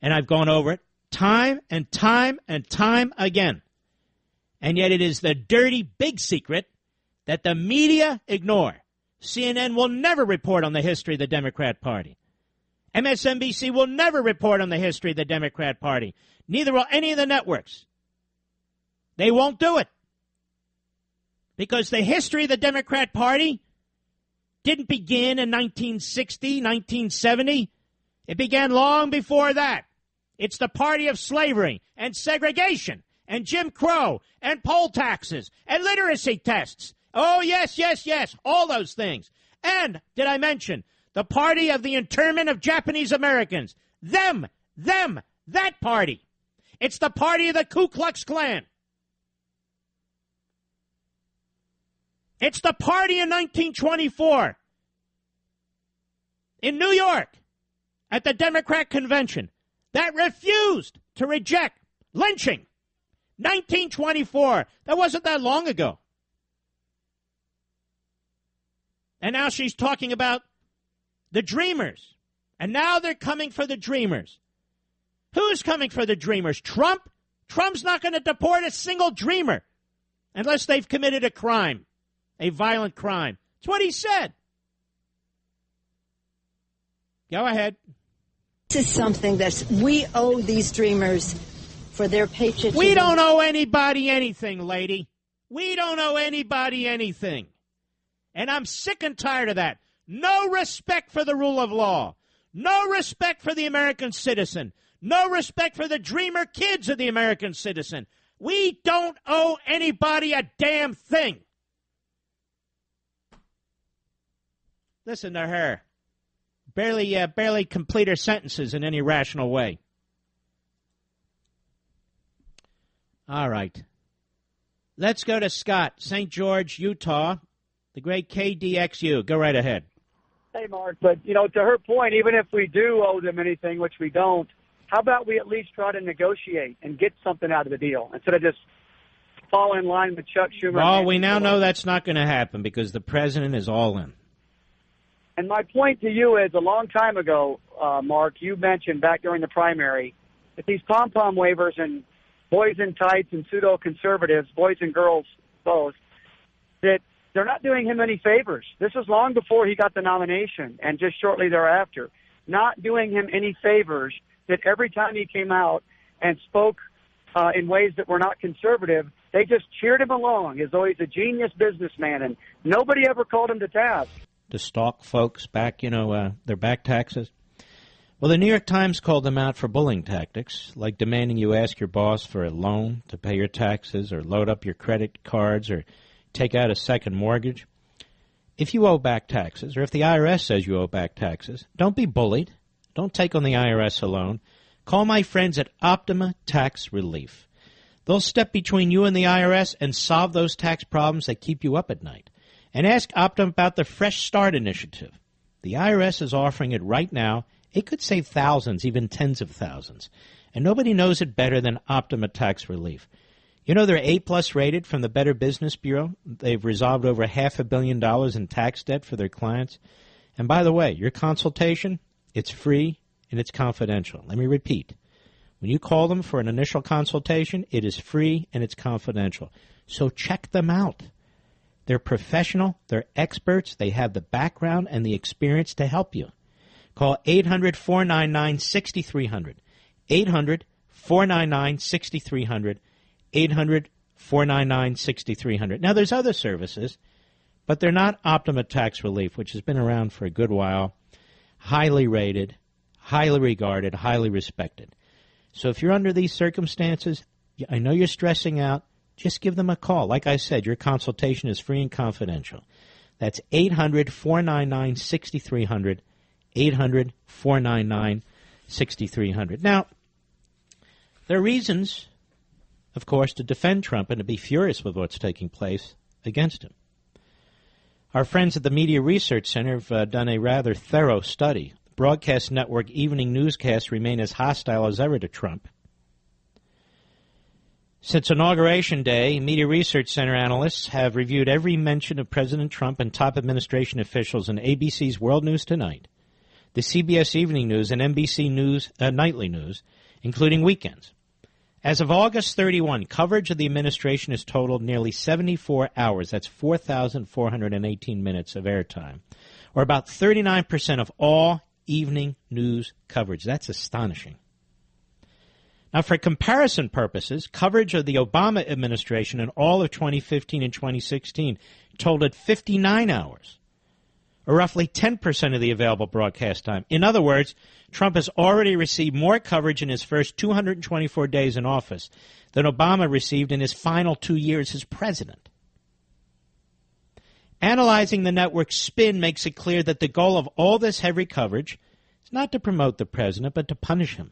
And I've gone over it time and time and time again. And yet it is the dirty big secret that the media ignore. CNN will never report on the history of the Democrat Party. MSNBC will never report on the history of the Democrat Party. Neither will any of the networks. They won't do it. Because the history of the Democrat Party didn't begin in 1960, 1970. It began long before that. It's the party of slavery and segregation and Jim Crow and poll taxes and literacy tests. Oh, yes, yes, yes, all those things. And, did I mention, the party of the internment of Japanese Americans. Them, that party. It's the party of the Ku Klux Klan. It's the party in 1924 in New York at the Democrat Convention that refused to reject lynching. 1924. That wasn't that long ago. And now she's talking about the Dreamers. And now they're coming for the Dreamers. Who's coming for the Dreamers? Trump? Trump's not going to deport a single Dreamer unless they've committed a crime, a violent crime. That's what he said. Go ahead. This is something that we owe these Dreamers for their patriotism. We don't owe anybody anything, lady. We don't owe anybody anything. And I'm sick and tired of that. No respect for the rule of law. No respect for the American citizen. No respect for the Dreamer kids of the American citizen. We don't owe anybody a damn thing. Listen to her. Barely complete her sentences in any rational way. All right. Let's go to Scott, St. George, Utah, the great KDXU. Go right ahead. Hey, Mark, but, to her point, even if we do owe them anything, which we don't, how about we at least try to negotiate and get something out of the deal instead of just fall in line with Chuck Schumer. Well, we now know that's not going to happen because the president is all in. And my point to you is, a long time ago, Mark, you mentioned back during the primary that these pom-pom waivers and boys in tights and pseudo-conservatives, boys and girls both, that they're not doing him any favors. This was long before he got the nomination and just shortly thereafter. Not doing him any favors, that every time he came out and spoke in ways that were not conservative, they just cheered him along as though he's a genius businessman, and nobody ever called him to task. To stalk folks back, their back taxes. Well, the New York Times called them out for bullying tactics, like demanding you ask your boss for a loan to pay your taxes or load up your credit cards or take out a second mortgage. If you owe back taxes, or if the IRS says you owe back taxes, don't be bullied. Don't take on the IRS alone. Call my friends at Optima Tax Relief. They'll step between you and the IRS and solve those tax problems that keep you up at night. And ask Optima about the Fresh Start initiative. The IRS is offering it right now. It could save thousands, even tens of thousands. And nobody knows it better than Optima Tax Relief. You know they're A-plus rated from the Better Business Bureau. They've resolved over $500 million in tax debt for their clients. And by the way, your consultation, it's free and it's confidential. Let me repeat. When you call them for an initial consultation, it is free and it's confidential. So check them out. They're professional, they're experts, they have the background and the experience to help you. Call 800-499-6300. 800-499-6300. 800-499-6300. Now, there's other services, but they're not Optima Tax Relief, which has been around for a good while, highly rated, highly regarded, highly respected. So if you're under these circumstances, I know you're stressing out, just give them a call. Like I said, your consultation is free and confidential. That's 800-499-6300, 800-499-6300. Now, there are reasons, of course, to defend Trump and to be furious with what's taking place against him. Our friends at the Media Research Center have done a rather thorough study. The broadcast network evening newscasts remain as hostile as ever to Trump. Since Inauguration Day, Media Research Center analysts have reviewed every mention of President Trump and top administration officials in ABC's World News Tonight, the CBS Evening News, and NBC News Nightly News, including weekends. As of August 31, coverage of the administration has totaled nearly 74 hours. That's 4,418 minutes of airtime, or about 39% of all evening news coverage. That's astonishing. Now, for comparison purposes, coverage of the Obama administration in all of 2015 and 2016 totaled 59 hours, or roughly 10% of the available broadcast time. In other words, Trump has already received more coverage in his first 224 days in office than Obama received in his final 2 years as president. Analyzing the network's spin makes it clear that the goal of all this heavy coverage is not to promote the president, but to punish him.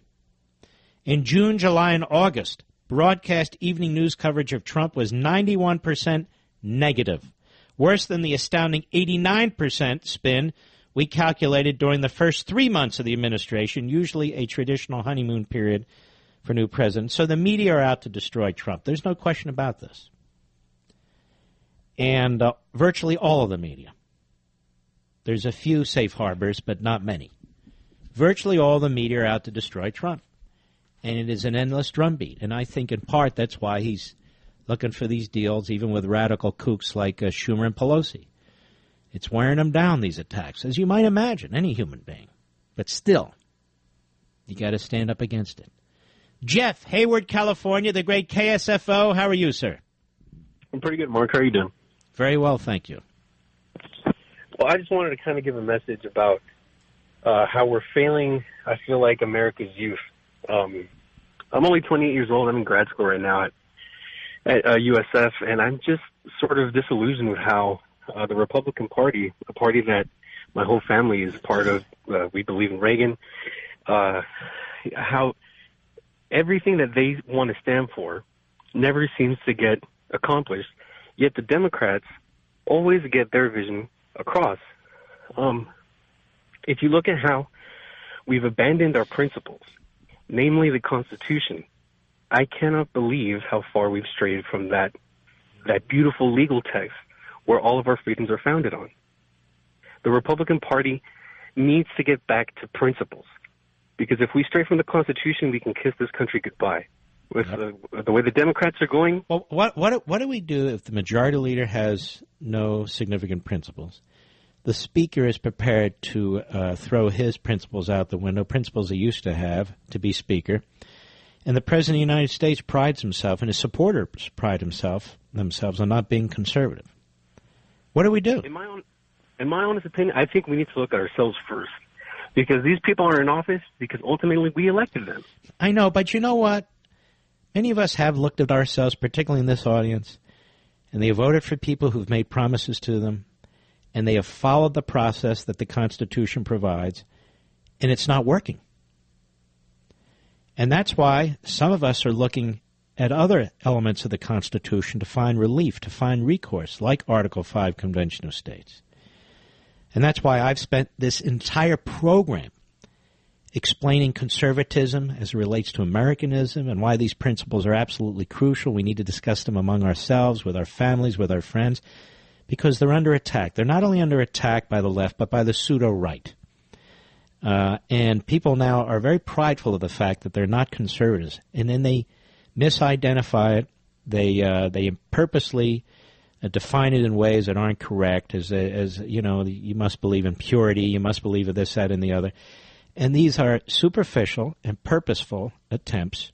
In June, July, and August, broadcast evening news coverage of Trump was 91% negative, worse than the astounding 89% spin we calculated during the first 3 months of the administration, usually a traditional honeymoon period for new presidents. So the media are out to destroy Trump. There's no question about this. And virtually all of the media. There's a few safe harbors, but not many. Virtually all the media are out to destroy Trump. And it is an endless drumbeat. And I think in part that's why he's looking for these deals, even with radical kooks like Schumer and Pelosi. It's wearing them down, these attacks, as you might imagine, any human being. But still, you got to stand up against it. Jeff, Hayward, California, the great KSFO. How are you, sir? I'm pretty good, Mark. How are you doing? Very well, thank you. Well, I just wanted to kind of give a message about how we're failing, I feel like, America's youth. I'm only 28 years old. I'm in grad school right now at USF, and I'm just sort of disillusioned with how the Republican Party, a party that my whole family is part of, we believe in Reagan, how everything that they want to stand for never seems to get accomplished, yet the Democrats always get their vision across. If you look at how we've abandoned our principles, namely the Constitution, I cannot believe how far we've strayed from that that beautiful legal text where all of our freedoms are founded on. The Republican Party needs to get back to principles, because if we stray from the Constitution, we can kiss this country goodbye. With the way the Democrats are going. Well, what do we do if the majority leader has no significant principles? The speaker is prepared to throw his principles out the window, principles he used to have to be speaker. And the President of the United States prides himself, and his supporters pride themselves on not being conservative. What do we do? In my honest opinion, I think we need to look at ourselves first. Because these people are in office because ultimately we elected them. I know, but you know what? Many of us have looked at ourselves, particularly in this audience, and they have voted for people who've made promises to them, and they have followed the process that the Constitution provides, and it's not working. And that's why some of us are looking at other elements of the Constitution to find relief, to find recourse, like Article 5 Convention of States. And that's why I've spent this entire program explaining conservatism as it relates to Americanism and why these principles are absolutely crucial. We need to discuss them among ourselves, with our families, with our friends, because they're under attack. They're not only under attack by the left, but by the pseudo-right. And people now are very prideful of the fact that they're not conservatives. And then they misidentify it. They purposely define it in ways that aren't correct, as you know, you must believe in purity, you must believe in this, that, and the other. And these are superficial and purposeful attempts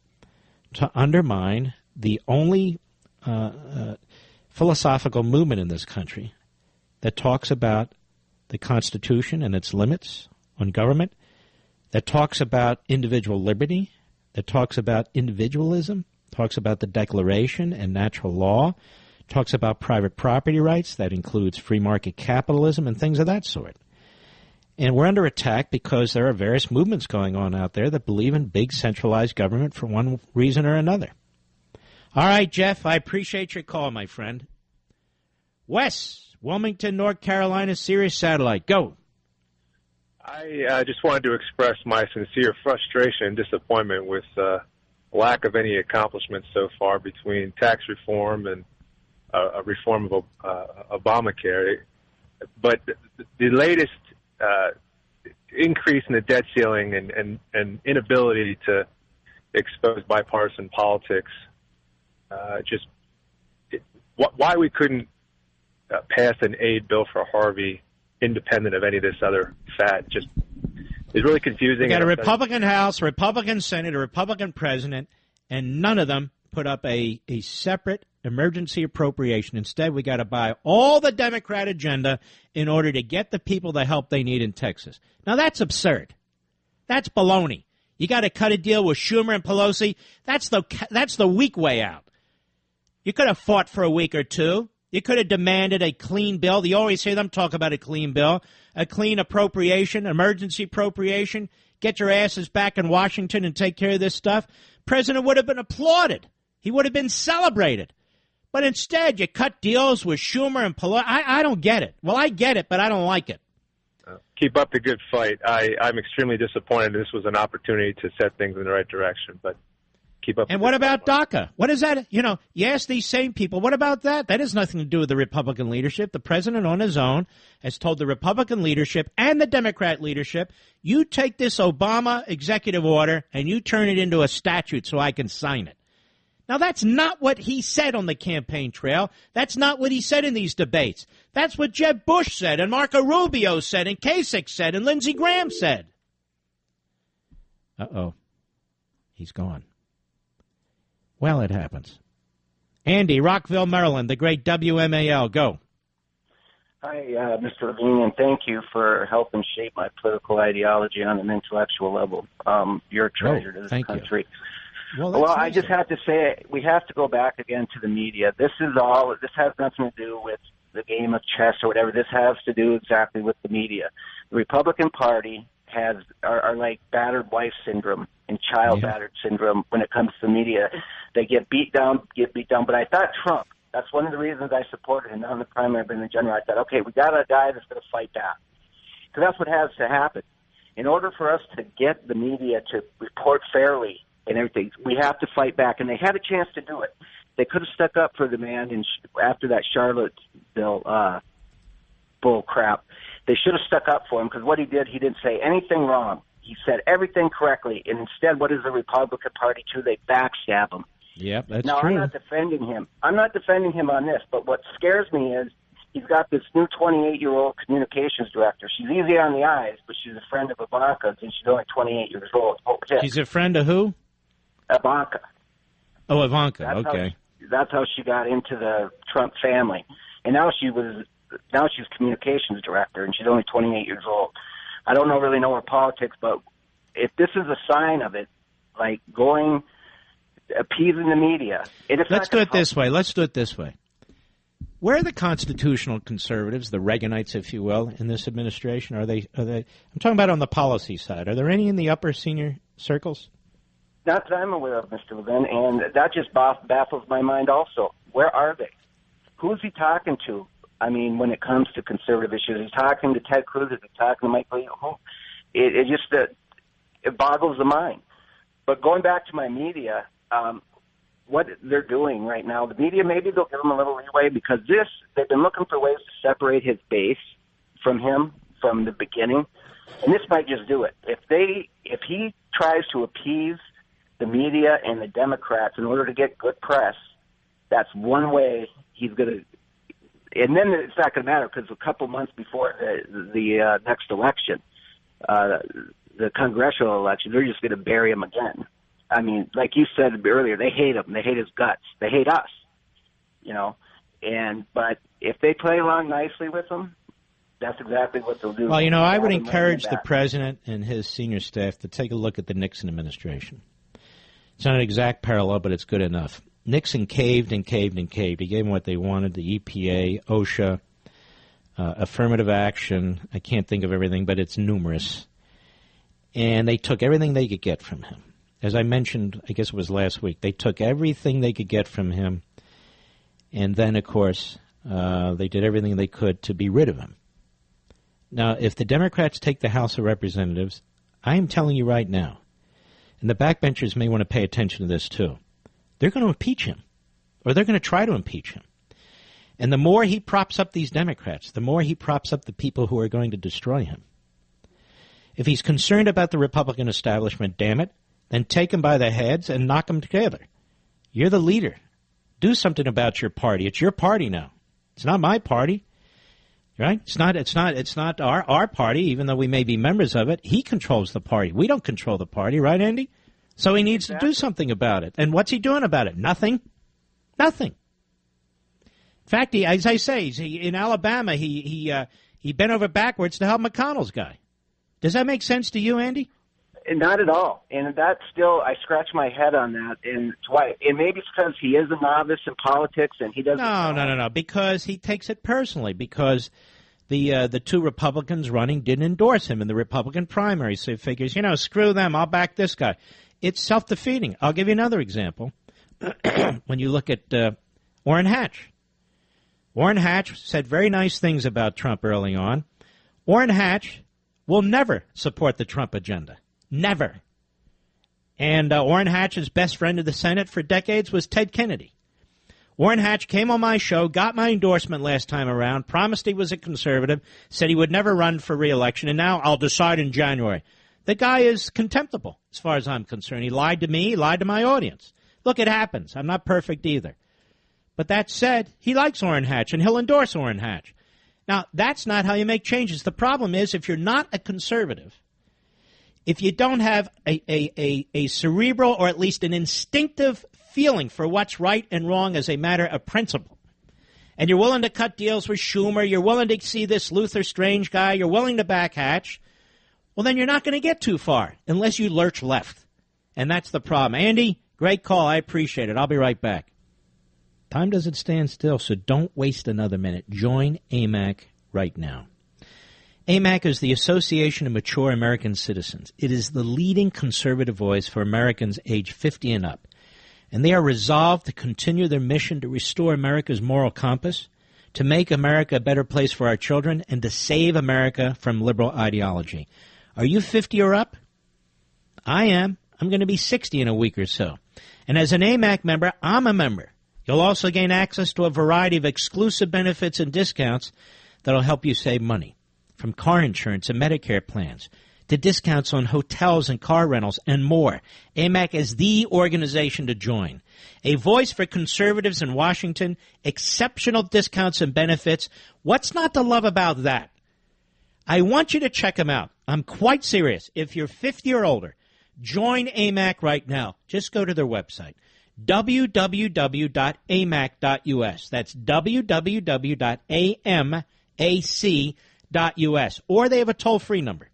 to undermine the only philosophical movement in this country that talks about the Constitution and its limits on government, that talks about individual liberty, that talks about individualism, talks about the Declaration and natural law, talks about private property rights, that includes free market capitalism and things of that sort. And we're under attack because there are various movements going on out there that believe in big centralized government for one reason or another. All right, Jeff, I appreciate your call, my friend. Wes, Wilmington, North Carolina, Sirius Satellite, go. I just wanted to express my sincere frustration and disappointment with lack of any accomplishments so far between tax reform and a reform of Obamacare. But the latest increase in the debt ceiling and inability to expose bipartisan politics, why we couldn't pass an aid bill for Harvey independent of any of this other fat just is really confusing. We got a Republican House, a Republican Senate, a Republican president, and none of them put up a separate emergency appropriation. Instead, we got to buy all the Democrat agenda in order to get the people the help they need in Texas. Now, that's absurd. That's baloney. You got to cut a deal with Schumer and Pelosi. That's the weak way out. You could have fought for a week or two. You could have demanded a clean bill. You always hear them talk about a clean bill, a clean appropriation, emergency appropriation. Get your asses back in Washington and take care of this stuff. President would have been applauded. He would have been celebrated. But instead, you cut deals with Schumer and Pelosi. I don't get it. Well, I get it, but I don't like it. Keep up the good fight. I'm extremely disappointed. This was an opportunity to set things in the right direction, but keep up. And what about DACA? What is that? You know, you ask these same people, what about that? That has nothing to do with the Republican leadership. The president on his own has told the Republican leadership and the Democrat leadership, you take this Obama executive order and you turn it into a statute so I can sign it. Now, that's not what he said on the campaign trail. That's not what he said in these debates. That's what Jeb Bush said and Marco Rubio said and Kasich said and Lindsey Graham said. Uh-oh. He's gone. Well, it happens. Andy, Rockville, Maryland, the great WMAL. Go. Hi, Mr. Levin, and thank you for helping shape my political ideology on an intellectual level. You're a treasure to this country. Well, I just have to say, we have to go back again to the media. This has nothing to do with the game of chess or whatever. This has to do exactly with the media. The Republican Party are like battered wife syndrome and child battered syndrome when it comes to the media. They get beat down. But I thought Trump, that's one of the reasons I supported him, not in the primary, but in the general. I thought, okay, we got a guy that's going to fight back. So that's what has to happen. In order for us to get the media to report fairly and everything, we have to fight back. And they had a chance to do it. They could have stuck up for the man after that Charlottesville bull crap. They should have stuck up for him, because what he didn't say anything wrong. He said everything correctly, and instead, what does the Republican Party do? They backstab him. Yep, that's now, true. I'm not defending him. I'm not defending him on this, but what scares me is he's got this new 28-year-old communications director. She's easy on the eyes, but she's a friend of Ivanka's, and she's only 28 years old. She's a friend of who? Ivanka. Oh, Ivanka. Okay. That's how she got into the Trump family, and now she's communications director, and she's only 28 years old. I don't really know her politics, but if this is a sign of it, like appeasing the media. Let's do it this way. Where are the constitutional conservatives, the Reaganites, if you will, in this administration? Are they? I'm talking about on the policy side. Are there any in the upper senior circles? Not that I'm aware of, Mr. Levin, and that just baffles my mind also. Where are they? Who's he talking to? I mean, when it comes to conservative issues, he's talking to Ted Cruz, he's talking to Mike Lee. It just it boggles the mind. But going back to my media, what they're doing right now, the media, maybe they'll give him a little leeway, because they've been looking for ways to separate his base from him from the beginning, and this might just do it. If he tries to appease the media and the Democrats in order to get good press, that's one way he's going to. And then it's not going to matter, because a couple months before the next election, the congressional election, they're just going to bury him again. I mean, like you said earlier, they hate him. They hate his guts. They hate us, But if they play along nicely with him, that's exactly what they'll do. Well, I would encourage the president and his senior staff to take a look at the Nixon administration. It's not an exact parallel, but it's good enough. Nixon caved and caved and caved. He gave them what they wanted, the EPA, OSHA, affirmative action. I can't think of everything, but it's numerous. And they took everything they could get from him. As I mentioned, I guess it was last week, they took everything they could get from him. And then, of course, they did everything they could to be rid of him. Now, if the Democrats take the House of Representatives, I am telling you right now, and the backbenchers may want to pay attention to this too, they're going to impeach him, or they're going to try to impeach him. And the more he props up these Democrats, the more he props up the people who are going to destroy him. If he's concerned about the Republican establishment, damn it, then take him by the heads and knock them together. You're the leader. Do something about your party. It's your party now. It's not my party, right? It's not our party, even though we may be members of it. He controls the party. We don't control the party, right, Andy? So he needs to do something about it. And what's he doing about it? Nothing. Nothing. In fact, as I say, in Alabama, he bent over backwards to help McConnell's guy. Does that make sense to you, Andy? Not at all. And that's still, I scratch my head on that. And why? And maybe it's because he is a novice in politics and he doesn't. No. Because he takes it personally. Because the two Republicans running didn't endorse him in the Republican primary. So he figures, screw them. I'll back this guy. It's self-defeating. I'll give you another example. When you look at Orrin Hatch. Orrin Hatch said very nice things about Trump early on. Orrin Hatch will never support the Trump agenda. Never. And Orrin Hatch's best friend in the Senate for decades was Ted Kennedy. Orrin Hatch came on my show, got my endorsement last time around, promised he was a conservative, said he would never run for re-election, and now I'll decide in January. The guy is contemptible, as far as I'm concerned. He lied to me, he lied to my audience. Look, it happens. I'm not perfect either. But that said, he likes Orrin Hatch, and he'll endorse Orrin Hatch. Now, that's not how you make changes. The problem is, if you're not a conservative, if you don't have a cerebral or at least an instinctive feeling for what's right and wrong as a matter of principle, and you're willing to cut deals with Schumer, you're willing to see this Luther Strange guy, you're willing to back Hatch, well, then you're not going to get too far unless you lurch left. And that's the problem. Andy, great call. I appreciate it. I'll be right back. Time doesn't stand still, so don't waste another minute. Join AMAC right now. AMAC is the Association of Mature American Citizens. It is the leading conservative voice for Americans age 50 and up. And they are resolved to continue their mission to restore America's moral compass, to make America a better place for our children, and to save America from liberal ideology. Are you 50 or up? I am. I'm going to be 60 in a week or so. And as an AMAC member, I'm a member You'll also gain access to a variety of exclusive benefits and discounts that'll help you save money, from car insurance and Medicare plans to discounts on hotels and car rentals and more. AMAC is the organization to join. A voice for conservatives in Washington, exceptional discounts and benefits. What's not to love about that? I want you to check them out. I'm quite serious. If you're 50 or older, join AMAC right now. Just go to their website, www.amac.us. That's www.amac.us. Or they have a toll-free number.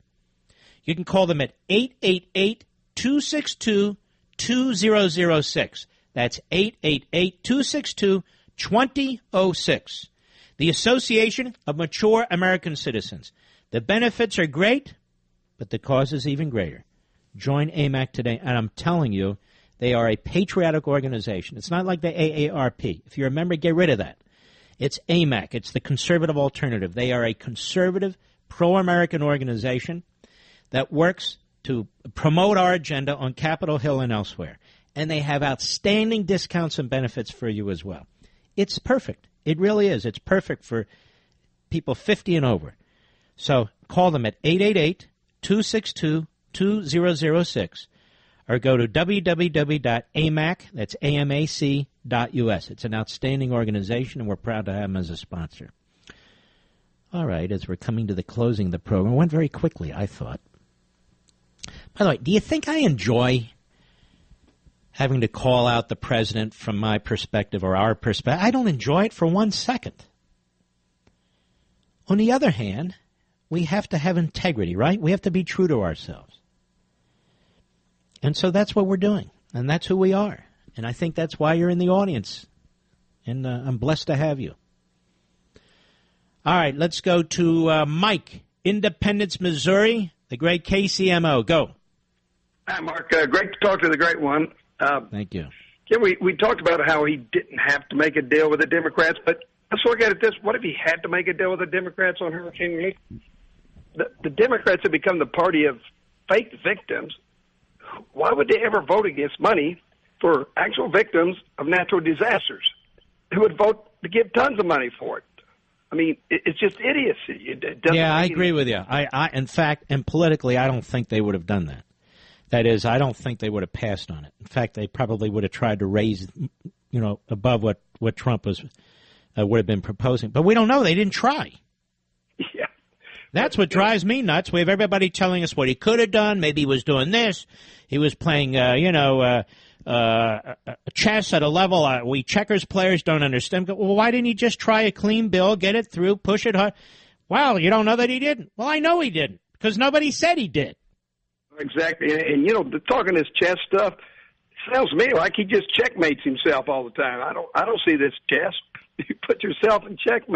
You can call them at 888-262-2006. That's 888-262-2006. The Association of Mature American Citizens. The benefits are great, but the cause is even greater. Join AMAC today, and I'm telling you, they are a patriotic organization. It's not like the AARP. If you're a member, get rid of that. It's AMAC. It's the conservative alternative. They are a conservative, pro-American organization that works to promote our agenda on Capitol Hill and elsewhere. And they have outstanding discounts and benefits for you as well. It's perfect. It really is. It's perfect for people 50 and over. So call them at 888-262-2006 or go to www.amac, that's AMAC.us. It's an outstanding organization, and we're proud to have them as a sponsor. All right, as we're coming to the closing of the program, it went very quickly, I thought. By the way, do you think I enjoy having to call out the president from my perspective or our perspective? I don't enjoy it for 1 second. On the other hand, we have to have integrity, right? We have to be true to ourselves. And so that's what we're doing, and that's who we are. And I think that's why you're in the audience, and I'm blessed to have you. All right, let's go to Mike, Independence, Missouri, the great KCMO. Go. Hi, Mark. Great to talk to the great one. Thank you. Yeah, we talked about how he didn't have to make a deal with the Democrats, but let's look at it this. What if he had to make a deal with the Democrats on Hurricane relief? The Democrats have become the party of fake victims. Why would they ever vote against money for actual victims of natural disasters? Who would vote to give tons of money for it? I mean, it's just idiocy. I agree with you. I, in fact, and politically, I don't think they would have done that. That is, I don't think they would have passed on it. In fact, they probably would have tried to raise, above what Trump would have been proposing. But we don't know. They didn't try. Yeah. That's what drives me nuts. We have everybody telling us what he could have done. Maybe he was doing this. He was playing, chess at a level we checkers players don't understand. Well, why didn't he just try a clean bill, get it through, push it hard? Well, you don't know that he didn't. Well, I know he didn't because nobody said he did. Exactly. And talking this chess stuff sounds to me like he just checkmates himself all the time. I don't see this chess. You put yourself in checkmate.